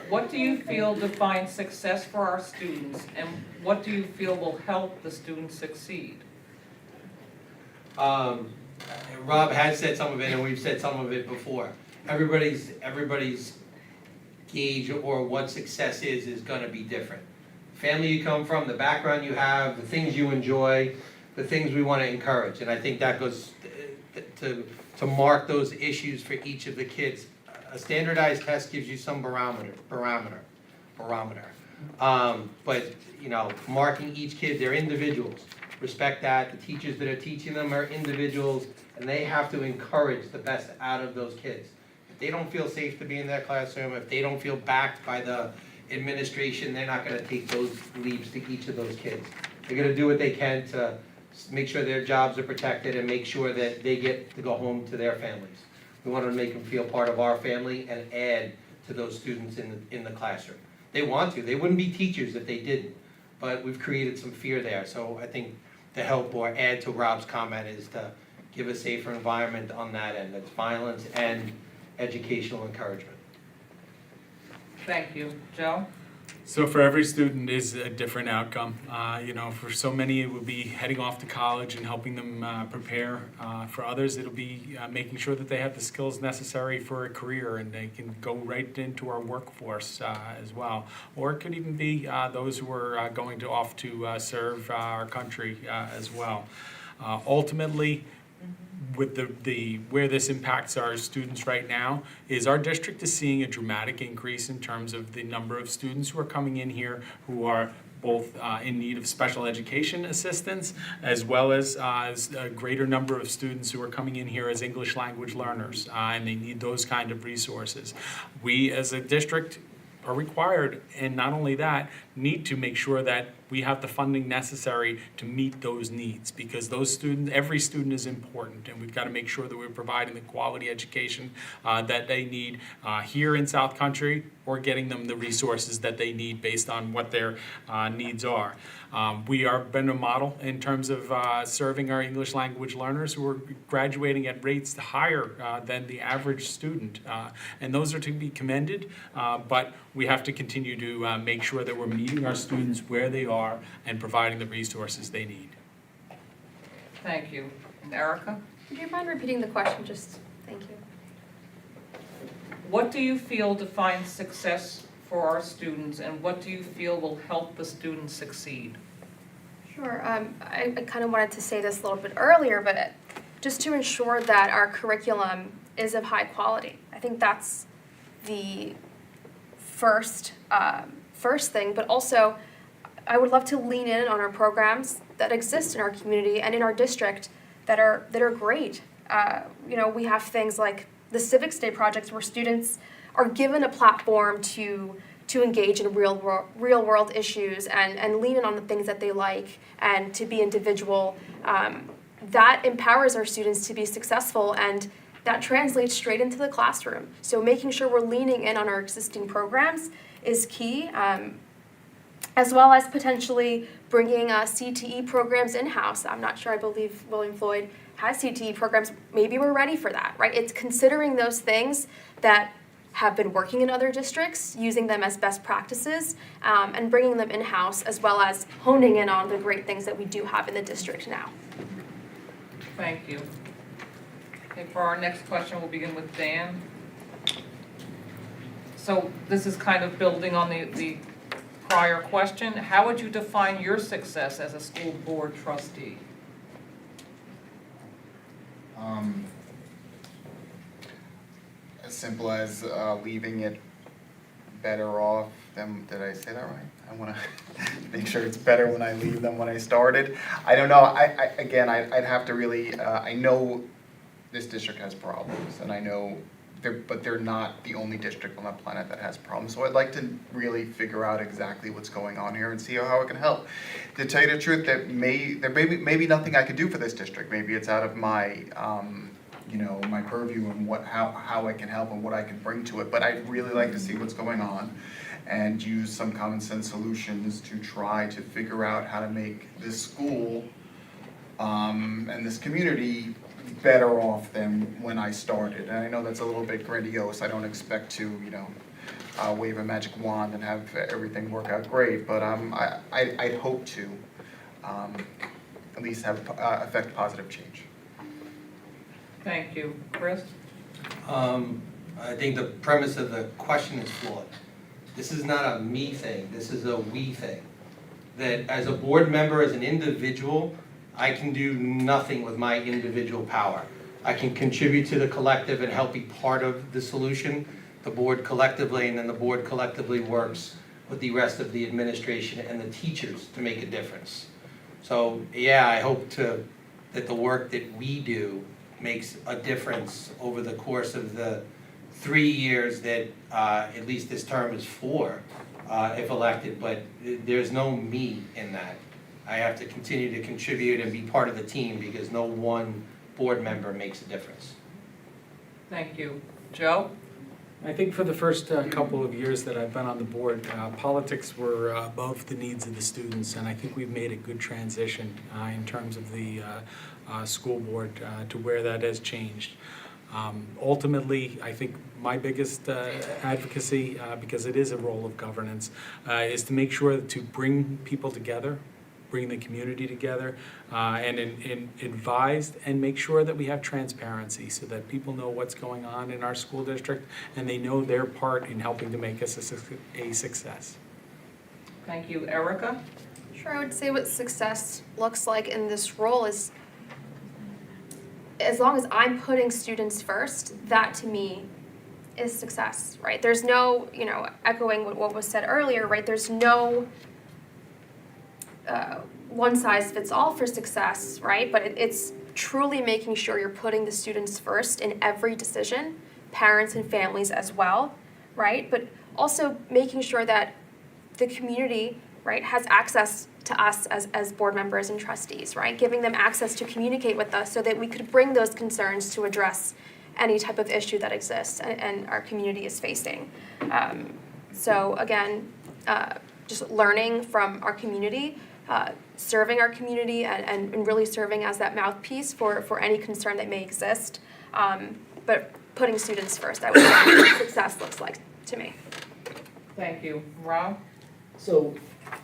What do you feel defines success for our students, and what do you feel will help the students succeed? Rob has said some of it, and we've said some of it before. Everybody's gauge or what success is gonna be different. Family you come from, the background you have, the things you enjoy, the things we wanna encourage. And I think that goes to mark those issues for each of the kids. A standardized test gives you some barometer. But, marking each kid, they're individuals. Respect that. The teachers that are teaching them are individuals, and they have to encourage the best out of those kids. If they don't feel safe to be in that classroom, if they don't feel backed by the administration, they're not gonna take those leaps to each of those kids. They're gonna do what they can to make sure their jobs are protected and make sure that they get to go home to their families. We want to make them feel part of our family and add to those students in the classroom. They want to. They wouldn't be teachers if they didn't, but we've created some fear there. So I think to help or add to Rob's comment is to give a safer environment on that end. That's violence and educational encouragement. Thank you. Joe? So for every student is a different outcome. For so many, it will be heading off to college and helping them prepare. For others, it'll be making sure that they have the skills necessary for a career and they can go right into our workforce as well. Or it could even be those who are going off to serve our country as well. Ultimately, with the where this impacts our students right now is our district is seeing a dramatic increase in terms of the number of students who are coming in here who are both in need of special education assistance as well as a greater number of students who are coming in here as English language learners and they need those kind of resources. We as a district are required, and not only that, need to make sure that we have the funding necessary to meet those needs, because those students, every student is important, and we've got to make sure that we're providing the quality education that they need here in South Country, or getting them the resources that they need based on what their needs are. We are been a model in terms of serving our English language learners who are graduating at rates higher than the average student, and those are to be commended, but we have to continue to make sure that we're meeting our students where they are and providing the resources they need. Thank you. And Erica? Do you mind repeating the question? Thank you. What do you feel defines success for our students, and what do you feel will help the students succeed? Sure. I kind of wanted to say this a little bit earlier, but just to ensure that our curriculum is of high quality. I think that's the first thing, but also I would love to lean in on our programs that exist in our community and in our district that are great. We have things like the Civics Day projects where students are given a platform to engage in real world issues and lean in on the things that they like and to be individual, that empowers our students to be successful, and that translates straight into the classroom. So making sure we're leaning in on our existing programs is key, as well as potentially bringing CTE programs in-house. I'm not sure, I believe William Floyd has CTE programs. Maybe we're ready for that, right? It's considering those things that have been working in other districts, using them as best practices, and bringing them in-house, as well as honing in on the great things that we do have in the district now. Thank you. Okay, for our next question, we'll begin with Dan. So this is kind of building on the prior question. How would you define your success as a school board trustee? As simple as leaving it better off than, did I say that right? I want to make sure it's better when I leave than when I started. I don't know, again, I'd have to really, I know this district has problems, and I know, but they're not the only district on the planet that has problems. So I'd like to really figure out exactly what's going on here and see how it can help. To tell you the truth, there may be nothing I could do for this district. Maybe it's out of my, my purview and how I can help and what I can bring to it. But I'd really like to see what's going on and use some common sense solutions to try to figure out how to make this school and this community better off than when I started. And I know that's a little bit grandiose. I don't expect to, wave a magic wand and have everything work out great, but I'd hope to at least have affect positive change. Thank you. Chris? I think the premise of the question is flawed. This is not a me thing, this is a we thing. That as a board member, as an individual, I can do nothing with my individual power. I can contribute to the collective and help be part of the solution, the board collectively, and then the board collectively works with the rest of the administration and the teachers to make a difference. So yeah, I hope that the work that we do makes a difference over the course of the 3 years that at least this term is 4 if elected, but there's no me in that. I have to continue to contribute and be part of the team because no one board member makes a difference. Thank you. Joe? I think for the first couple of years that I've been on the board, politics were above the needs of the students, and I think we've made a good transition in terms of the school board to where that has changed. Ultimately, I think my biggest advocacy, because it is a role of governance, is to make sure to bring people together, bring the community together, and advise and make sure that we have transparency so that people know what's going on in our school district and they know their part in helping to make us a success. Thank you. Erica? Sure, I would say what success looks like in this role is, as long as I'm putting students first, that to me is success, right? There's no, echoing what was said earlier, right? There's no one size fits all for success, right? But it's truly making sure you're putting the students first in every decision, parents and families as well, right? But also making sure that the community, right, has access to us as board members and trustees, right? Giving them access to communicate with us so that we could bring those concerns to address any type of issue that exists and our community is facing. So again, just learning from our community, serving our community and really serving as that mouthpiece for any concern that may exist, but putting students first, I would say what success looks like to me. Thank you. Rob? So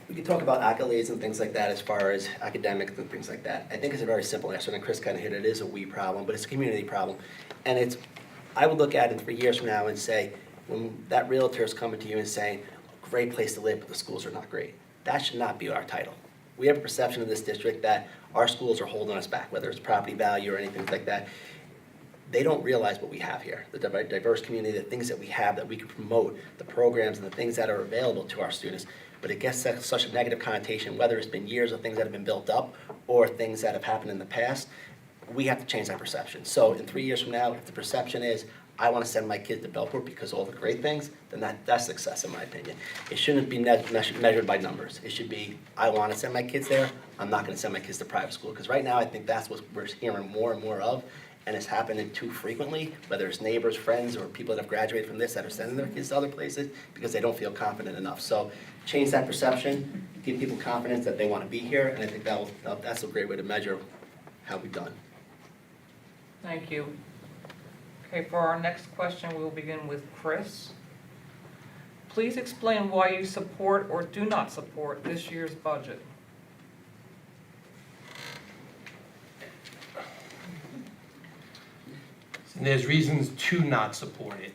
we could talk about accolades and things like that as far as academics and things like that. I think it's a very simple answer, and Chris kind of hit it. It is a we problem, but it's a community problem. And I would look at it 3 years from now and say, when that realtor is coming to you and saying, great place to live, but the schools are not great. That should not be our title. We have a perception in this district that our schools are holding us back, whether it's property value or anything like that. They don't realize what we have here, the diverse community, the things that we have that we can promote, the programs and the things that are available to our students. But it gets such a negative connotation, whether it's been years of things that have been built up or things that have happened in the past. We have to change that perception. So in 3 years from now, if the perception is I want to send my kid to Belport because of all the great things, then that's success in my opinion. It shouldn't be measured by numbers. It should be, I want to send my kids there, I'm not going to send my kids to private school. Because right now, I think that's what we're hearing more and more of, and it's happening too frequently, whether it's neighbors, friends, or people that have graduated from this that are sending their kids to other places because they don't feel confident enough. So change that perception, give people confidence that they want to be here, and I think that's a great way to measure how we've done. Thank you. Okay, for our next question, we will begin with Chris. Please explain why you support or do not support this year's budget. And there's reasons to not support it.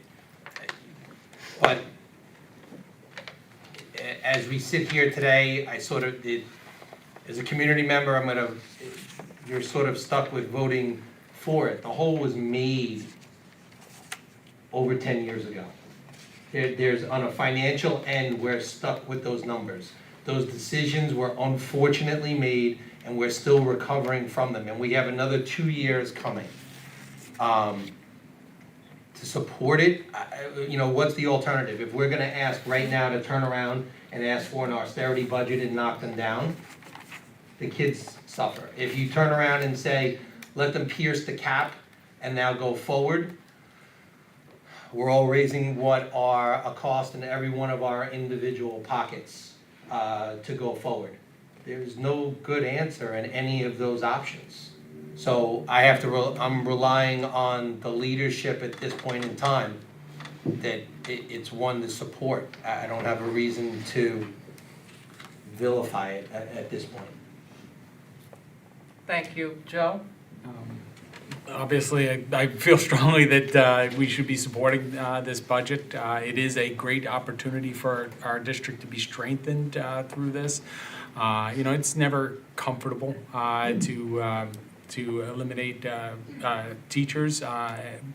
But as we sit here today, I sort of did, as a community member, you're sort of stuck with voting for it. The whole was made over 10 years ago. There's, on a financial end, we're stuck with those numbers. Those decisions were unfortunately made, and we're still recovering from them, and we have another 2 years coming. To support it, what's the alternative? If we're gonna ask right now to turn around and ask for an austerity budget and knock them down, the kids suffer. If you turn around and say, let them pierce the cap and now go forward, we're all raising what are a cost in every one of our individual pockets to go forward. There's no good answer in any of those options. So I'm relying on the leadership at this point in time that it's one to support. I don't have a reason to vilify it at this point. Thank you. Joe? Obviously, I feel strongly that we should be supporting this budget. It is a great opportunity for our district to be strengthened through this. It's never comfortable to eliminate teachers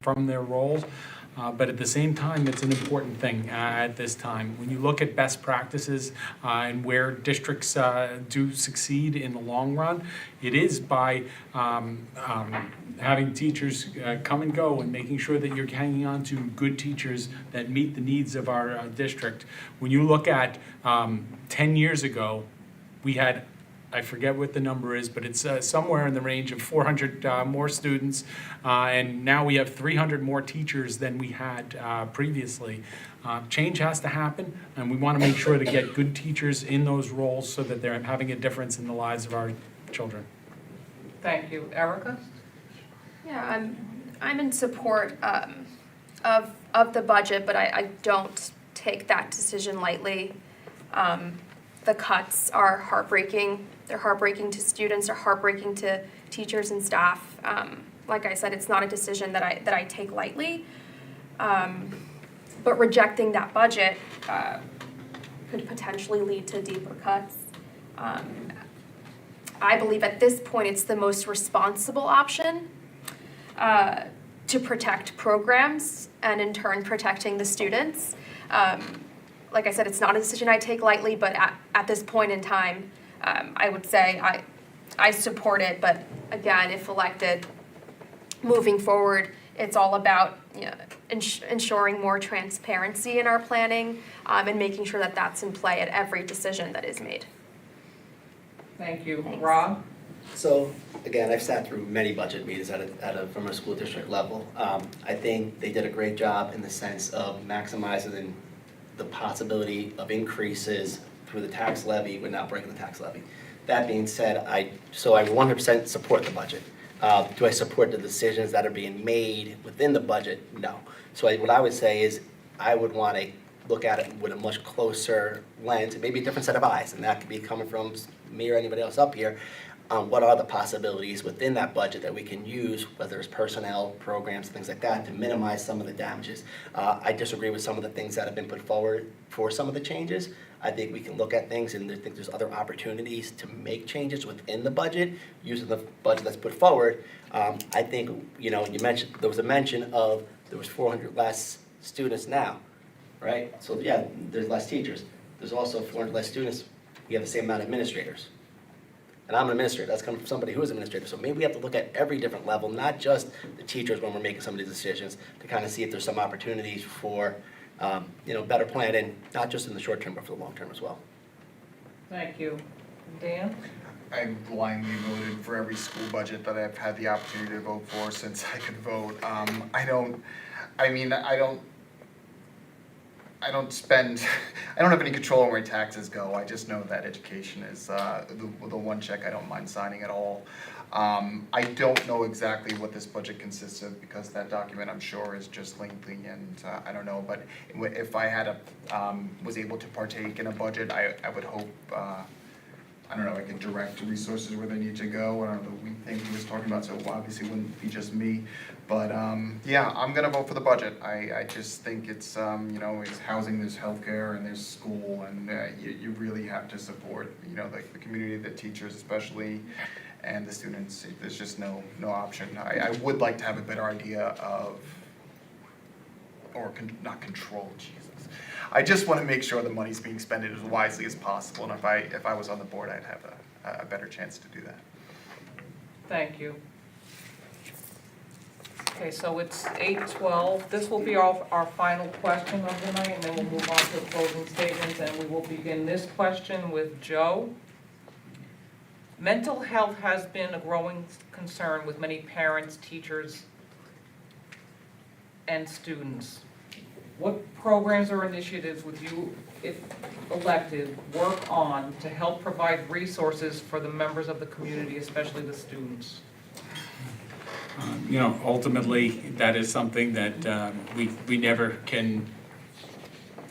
from their roles. But at the same time, it's an important thing at this time. When you look at best practices and where districts do succeed in the long run, it is by having teachers come and go and making sure that you're hanging on to good teachers that meet the needs of our district. When you look at 10 years ago, we had, I forget what the number is, but it's somewhere in the range of 400 more students, and now we have 300 more teachers than we had previously. Change has to happen, and we want to make sure to get good teachers in those roles so that they're having a difference in the lives of our children. Thank you. Erica? Yeah, I'm in support of the budget, but I don't take that decision lightly. The cuts are heartbreaking. They're heartbreaking to students, they're heartbreaking to teachers and staff. Like I said, it's not a decision that I take lightly. But rejecting that budget could potentially lead to deeper cuts. I believe at this point it's the most responsible option to protect programs and in turn protecting the students. Like I said, it's not a decision I take lightly, but at this point in time, I would say I support it. But again, if elected, moving forward, it's all about ensuring more transparency in our planning and making sure that that's in play at every decision that is made. Thank you. Thanks. Rob? So, again, I've sat through many budget meetings from a school district level. I think they did a great job in the sense of maximizing the possibility of increases through the tax levy without breaking the tax levy. That being said, I 100% support the budget. Do I support the decisions that are being made within the budget? No. So what I would say is I would want to look at it with a much closer lens, and maybe a different set of eyes, and that could be coming from me or anybody else up here. What are the possibilities within that budget that we can use, whether it's personnel, programs, things like that, to minimize some of the damages. I disagree with some of the things that have been put forward for some of the changes. I think we can look at things, and I think there's other opportunities to make changes within the budget, using the budget that's put forward. I think, you mentioned, there was a mention of there was 400 less students now, right? So yeah, there's less teachers. There's also 400 less students. We have the same amount of administrators. and I'm an administrator, that's coming from somebody who is an administrator. So maybe we have to look at every different level, not just the teachers when we're making some of these decisions, to kind of see if there's some opportunities for, better planning, not just in the short term, but for the long term as well. Thank you. Dan? I blindly voted for every school budget that I've had the opportunity to vote for since I could vote. I don't have any control on where taxes go. I just know that education is the one check I don't mind signing at all. I don't know exactly what this budget consists of because that document, I'm sure, is just lengthy and I don't know. But if I had was able to partake in a budget, I would hope, I could direct resources where they need to go. I don't know the weak thing he was talking about, so obviously it wouldn't be just me. But yeah, I'm gonna vote for the budget. I just think it's, it's housing, there's healthcare, and there's school, and you really have to support, the community, the teachers especially, and the students. There's just no option. I would like to have a better idea of, not control, Jesus. I just want to make sure the money's being spent as wisely as possible, and if I was on the board, I'd have a better chance to do that. Thank you. Okay, so it's 8:12. This will be our final question of the night, and then we'll move on to the closing statements, and we will begin this question with Joe. Mental health has been a growing concern with many parents, teachers, and students. What programs or initiatives would you, if elected, work on to help provide resources for the members of the community, especially the students? Ultimately, that is something that we never can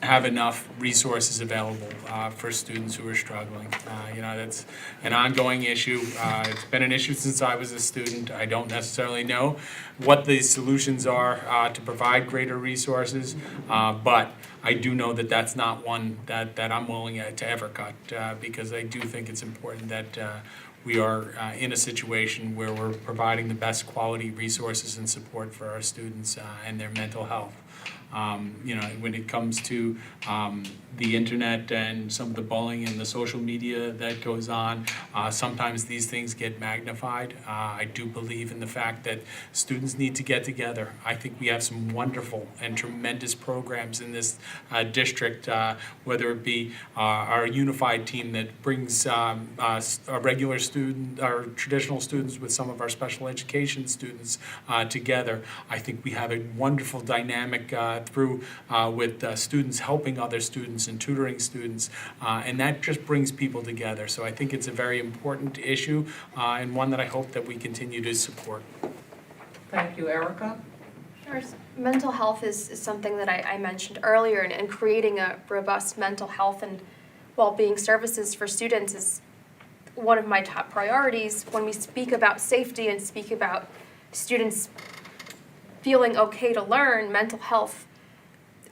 have enough resources available for students who are struggling. That's an ongoing issue. It's been an issue since I was a student. I don't necessarily know what the solutions are to provide greater resources, but I do know that that's not one that I'm willing to ever cut because I do think it's important that we are in a situation where we're providing the best quality resources and support for our students and their mental health. When it comes to the internet and some of the bullying and the social media that goes on, sometimes these things get magnified. I do believe in the fact that students need to get together. I think we have some wonderful and tremendous programs in this district, whether it be our unified team that brings our regular student, our traditional students with some of our special education students together. I think we have a wonderful dynamic through with students helping other students and tutoring students, and that just brings people together. So I think it's a very important issue and one that I hope that we continue to support. Thank you, Erica. Sure. Mental health is something that I mentioned earlier, and creating a robust mental health and well-being services for students is one of my top priorities. When we speak about safety and speak about students feeling okay to learn, mental health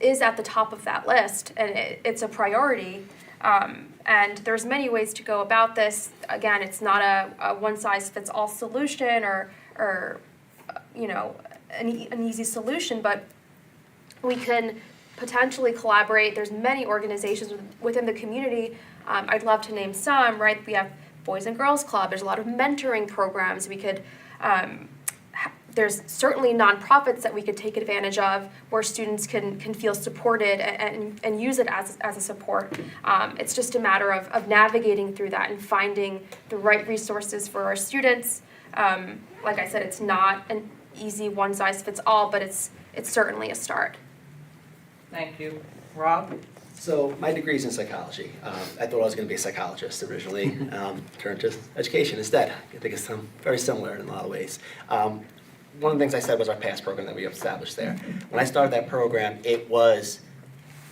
is at the top of that list, and it's a priority. And there's many ways to go about this. Again, it's not a one-size-fits-all solution or an easy solution, but we can potentially collaborate. There's many organizations within the community. I'd love to name some, right? We have Boys and Girls Club. There's a lot of mentoring programs. We could there's certainly nonprofits that we could take advantage of where students can feel supported and use it as a support. It's just a matter of navigating through that and finding the right resources for our students. Like I said, it's not an easy one-size-fits-all, but it's certainly a start. Thank you. Rob? So my degree's in psychology. I thought I was going to be a psychologist originally, turned to education instead. I think it's very similar in a lot of ways. One of the things I said was our PASS program that we established there. When I started that program, it was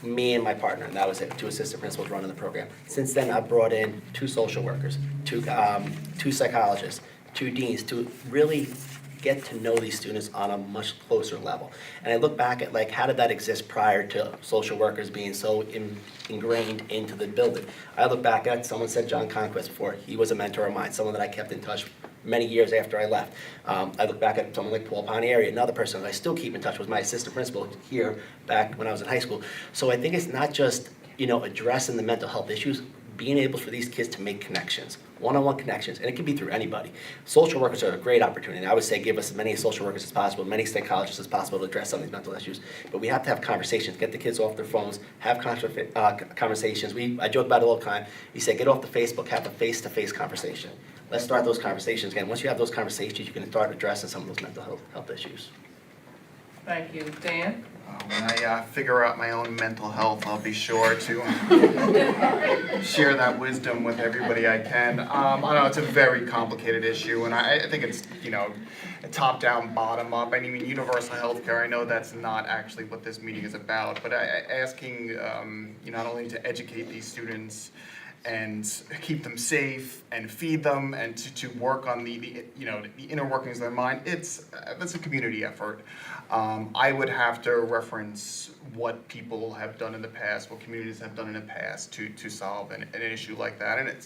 me and my partner, and that was it, 2 assistant principals running the program. Since then, I've brought in 2 social workers, 2 psychologists, 2 deans to really get to know these students on a much closer level. And I look back at how did that exist prior to social workers being so ingrained into the building. I look back at, someone said John Conquest before, he was a mentor of mine, someone that I kept in touch many years after I left. I look back at someone like Paul Pontieri, another person that I still keep in touch with, my assistant principal here back when I was in high school. So I think it's not just addressing the mental health issues, being able for these kids to make connections, one-on-one connections, and it can be through anybody. Social workers are a great opportunity. I would say give us as many social workers as possible, many psychologists as possible to address some of these mental issues. But we have to have conversations, get the kids off their phones, have conversations. I joke about it all the time. We say, get off the Facebook, have a face-to-face conversation. Let's start those conversations again. Once you have those conversations, you can start addressing some of those mental health issues. Thank you. Dan? When I figure out my own mental health, I'll be sure to share that wisdom with everybody I can. I know it's a very complicated issue, and I think it's, top down, bottom up. I mean, universal health care, I know that's not actually what this meeting is about, but asking, not only to educate these students and keep them safe and feed them and to work on the inner workings of their mind, that's a community effort. I would have to reference what people have done in the past, what communities have done in the past to solve an issue like that. And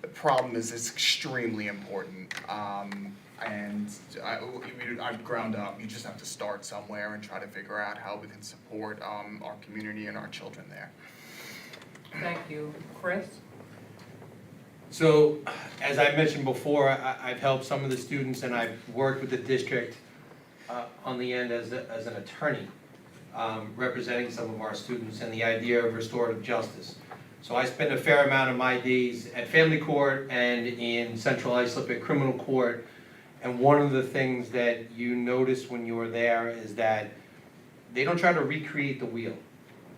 the problem is it's extremely important. And I've ground up, you just have to start somewhere and try to figure out how we can support our community and our children there. Thank you. Chris? So, as I mentioned before, I've helped some of the students and I've worked with the district on the end as an attorney, representing some of our students and the idea of restorative justice. So I spend a fair amount of my days at family court and in Central Islip at criminal court. And one of the things that you notice when you're there is that they don't try to recreate the wheel.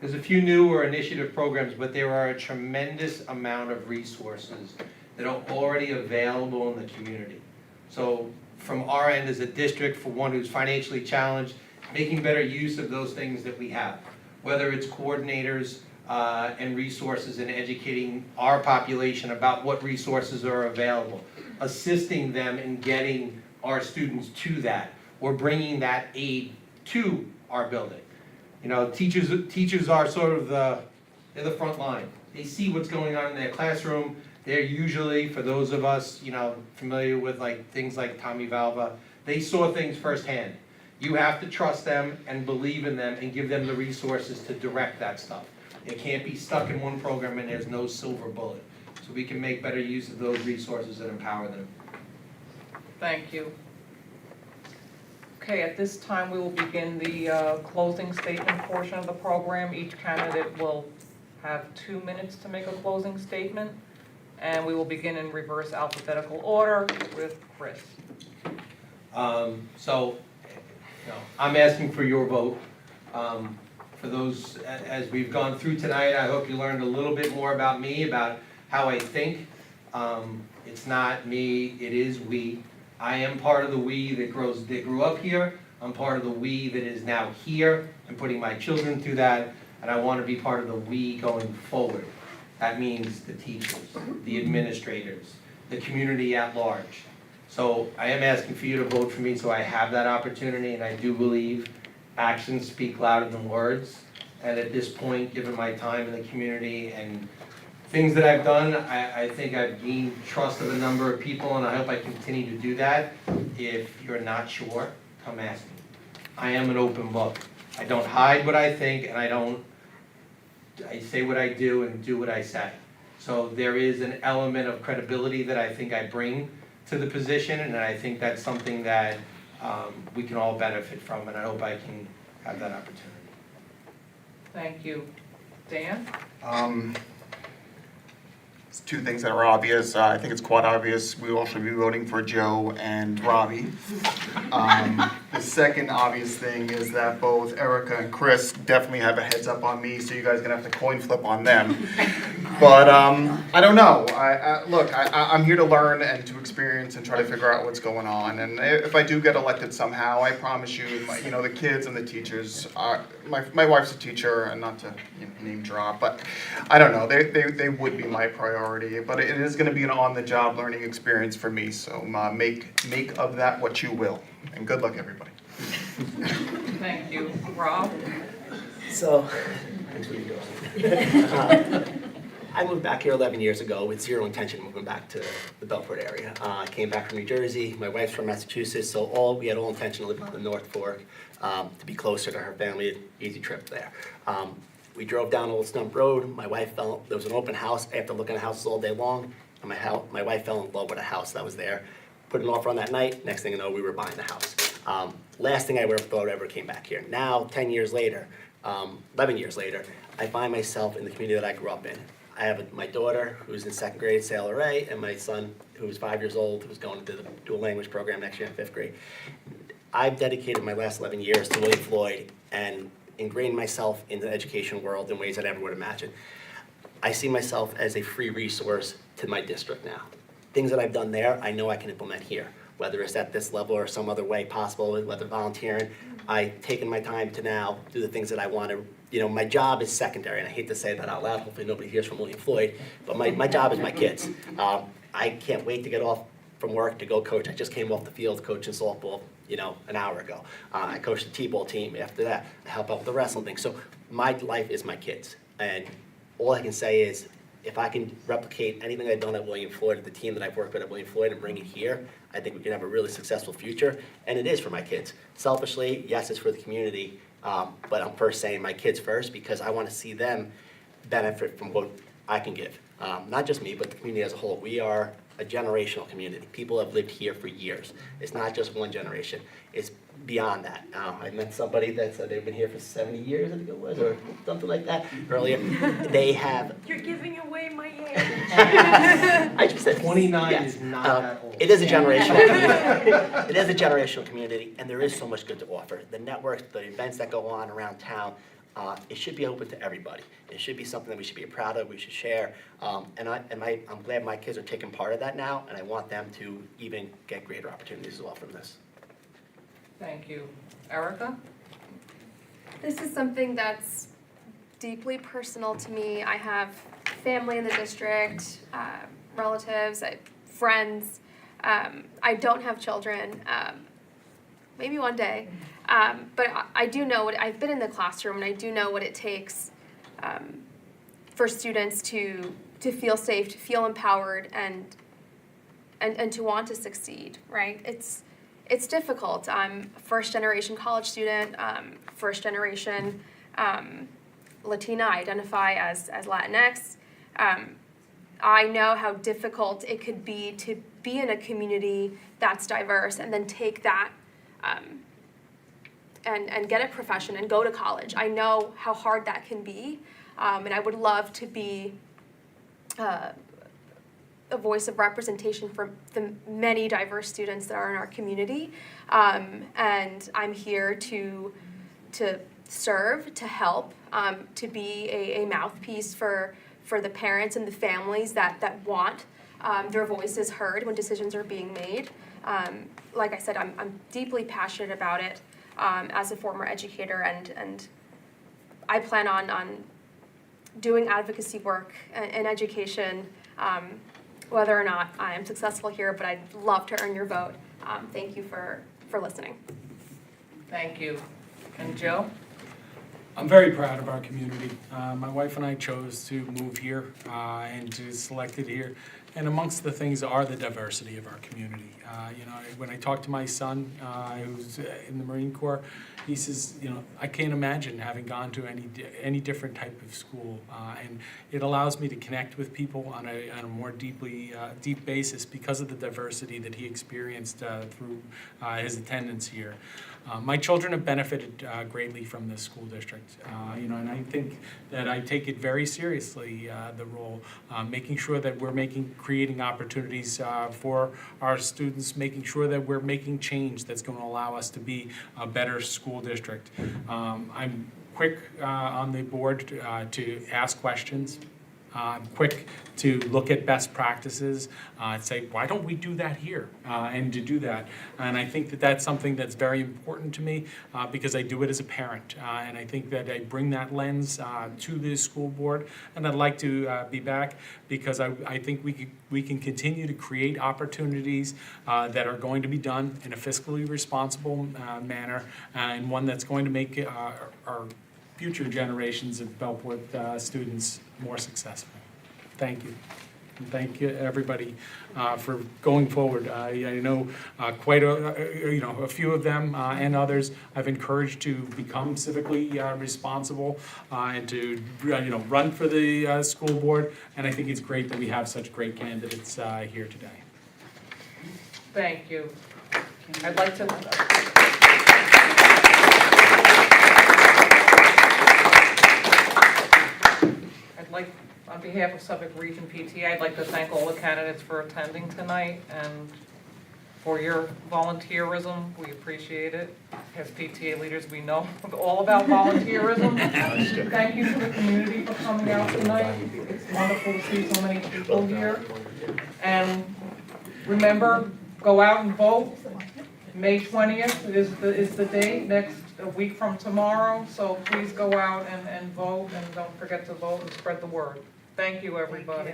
There's a few new or initiative programs, but there are a tremendous amount of resources that are already available in the community. So from our end as a district, for one who's financially challenged, making better use of those things that we have, whether it's coordinators and resources in educating our population about what resources are available, assisting them in getting our students to that, or bringing that aid to our building. Teachers are sort of they're the front line. They see what's going on in their classroom. They're usually, for those of us, familiar with things like Tommy Valva, they saw things firsthand. You have to trust them and believe in them and give them the resources to direct that stuff. It can't be stuck in one program and there's no silver bullet. So we can make better use of those resources and empower them. Thank you. Okay, at this time, we will begin the closing statement portion of the program. Each candidate will have 2 minutes to make a closing statement, and we will begin in reverse alphabetical order with Chris. I'm asking for your vote. For those, as we've gone through tonight, I hope you learned a little bit more about me, about how I think. It's not me, it is we. I am part of the we that grew up here. I'm part of the we that is now here and putting my children through that, and I want to be part of the we going forward. That means the teachers, the administrators, the community at large. So I am asking for you to vote for me so I have that opportunity, and I do believe actions speak louder than words. And at this point, given my time in the community and things that I've done, I think I've gained trust of a number of people, and I hope I continue to do that. If you're not sure, come ask me. I am an open book. I don't hide what I think, and I say what I do and do what I say. So there is an element of credibility that I think I bring to the position, and I think that's something that we can all benefit from, and I hope I can have that opportunity. Thank you. Dan? Two things that are obvious. I think it's quite obvious we all should be voting for Joe and Robbie. The second obvious thing is that both Erica and Chris definitely have a heads up on me, so you guys are gonna have to coin flip on them. But I don't know. I'm here to learn and to experience and try to figure out what's going on. And if I do get elected somehow, I promise you, the kids and the teachers. My wife's a teacher, and not to name drop, but I don't know. They would be my priority. But it is going to be an on-the-job learning experience for me. So make of that what you will. And good luck, everybody. Thank you. Rob? So, I moved back here 11 years ago with zero intention of moving back to the Belport area. I came back from New Jersey. My wife's from Massachusetts, so we had all intention of living on the North Fork to be closer to her family. Easy trip there. We drove down Old Stump Road. My wife fell, there was an open house after looking at houses all day long. And my wife fell in love with a house that was there. Put an offer on that night. Next thing you know, we were buying the house. Last thing I ever thought I ever came back here. Now, 10 years later, 11 years later, I find myself in the community that I grew up in. I have my daughter who's in 2nd grade, Sailor Ray, and my son who's 5 years old, who's going to the dual language program next year in 5th grade. I've dedicated my last 11 years to William Floyd and ingrained myself in the education world in ways I never would imagine. I see myself as a free resource to my district now. Things that I've done there, I know I can implement here, whether it's at this level or some other way possible, whether volunteering. I've taken my time to now do the things that I want to. You know, my job is secondary, and I hate to say that out loud. Hopefully nobody hears from William Floyd, but my job is my kids. I can't wait to get off from work to go coach. I just came off the field coaching softball, an hour ago. I coached the T-ball team after that. I help out with the wrestling thing. So my life is my kids, and all I can say is, if I can replicate anything I've done at William Floyd, the team that I've worked with at William Floyd, and bring it here, I think we can have a really successful future, and it is for my kids. Selfishly, yes, it's for the community, but I'm first saying my kids first, because I want to see them benefit from what I can give. Not just me, but the community as a whole. We are a generational community. People have lived here for years. It's not just one generation. It's beyond that. I met somebody that said they've been here for 70 years, I think it was, or something like that earlier. They have. You're giving away my age. I just said 29 yeah. is not that old. It is a generational community. It is a generational community, and there is so much good to offer. The networks, the events that go on around town, it should be open to everybody. It should be something that we should be proud of, we should share. And I'm glad my kids are taking part of that now, and I want them to even get greater opportunities as well from this. Thank you. Erica? This is something that's deeply personal to me. I have family in the district, relatives, friends. I don't have children, maybe one day. But I do know I've been in the classroom, and I do know what it takes for students to feel safe, to feel empowered, and to want to succeed, right? It's difficult. I'm a first-generation college student, first-generation Latina, identify as Latinx. I know how difficult it could be to be in a community that's diverse and then take that and get a profession and go to college. I know how hard that can be, and I would love to be a voice of representation for the many diverse students that are in our community, and I'm here to serve, to help, to be a mouthpiece for the parents and the families that want their voices heard when decisions are being made. Like I said, I'm deeply passionate about it as a former educator, and I plan on doing advocacy work in education, whether or not I am successful here, but I'd love to earn your vote. Thank you for listening. Thank you. And Joe? I'm very proud of our community. My wife and I chose to move here and to select it here. And amongst the things are the diversity of our community. When I talk to my son, who's in the Marine Corps, he says, I can't imagine having gone to any different type of school. And it allows me to connect with people on a more deep basis because of the diversity that he experienced through his attendance here. My children have benefited greatly from this school district, and I think that I take it very seriously, the role, making sure that we're creating opportunities for our students, making sure that we're making change that's going to allow us to be a better school district. I'm quick on the board to ask questions. Quick to look at best practices, say, why don't we do that here? And to do that. And I think that that's something that's very important to me because I do it as a parent. And I think that I bring that lens to the school board. And I'd like to be back because I think we can continue to create opportunities that are going to be done in a fiscally responsible manner and one that's going to make our future generations of Bellport students more successful. Thank you. And thank you, everybody, for going forward. I know quite a few of them and others I've encouraged to become civically responsible and to, run for the school board. And I think it's great that we have such great candidates here today. Thank you. I'd like to. On behalf of Suffolk Region PTA, I'd like to thank all the candidates for attending tonight and for your volunteerism. We appreciate it. As PTA leaders, we know all about volunteerism. Thank you to the community for coming out tonight. It's wonderful to see so many people here. And remember, go out and vote. May 20th is the date, a week from tomorrow. So please go out and vote, and don't forget to vote and spread the word. Thank you, everybody.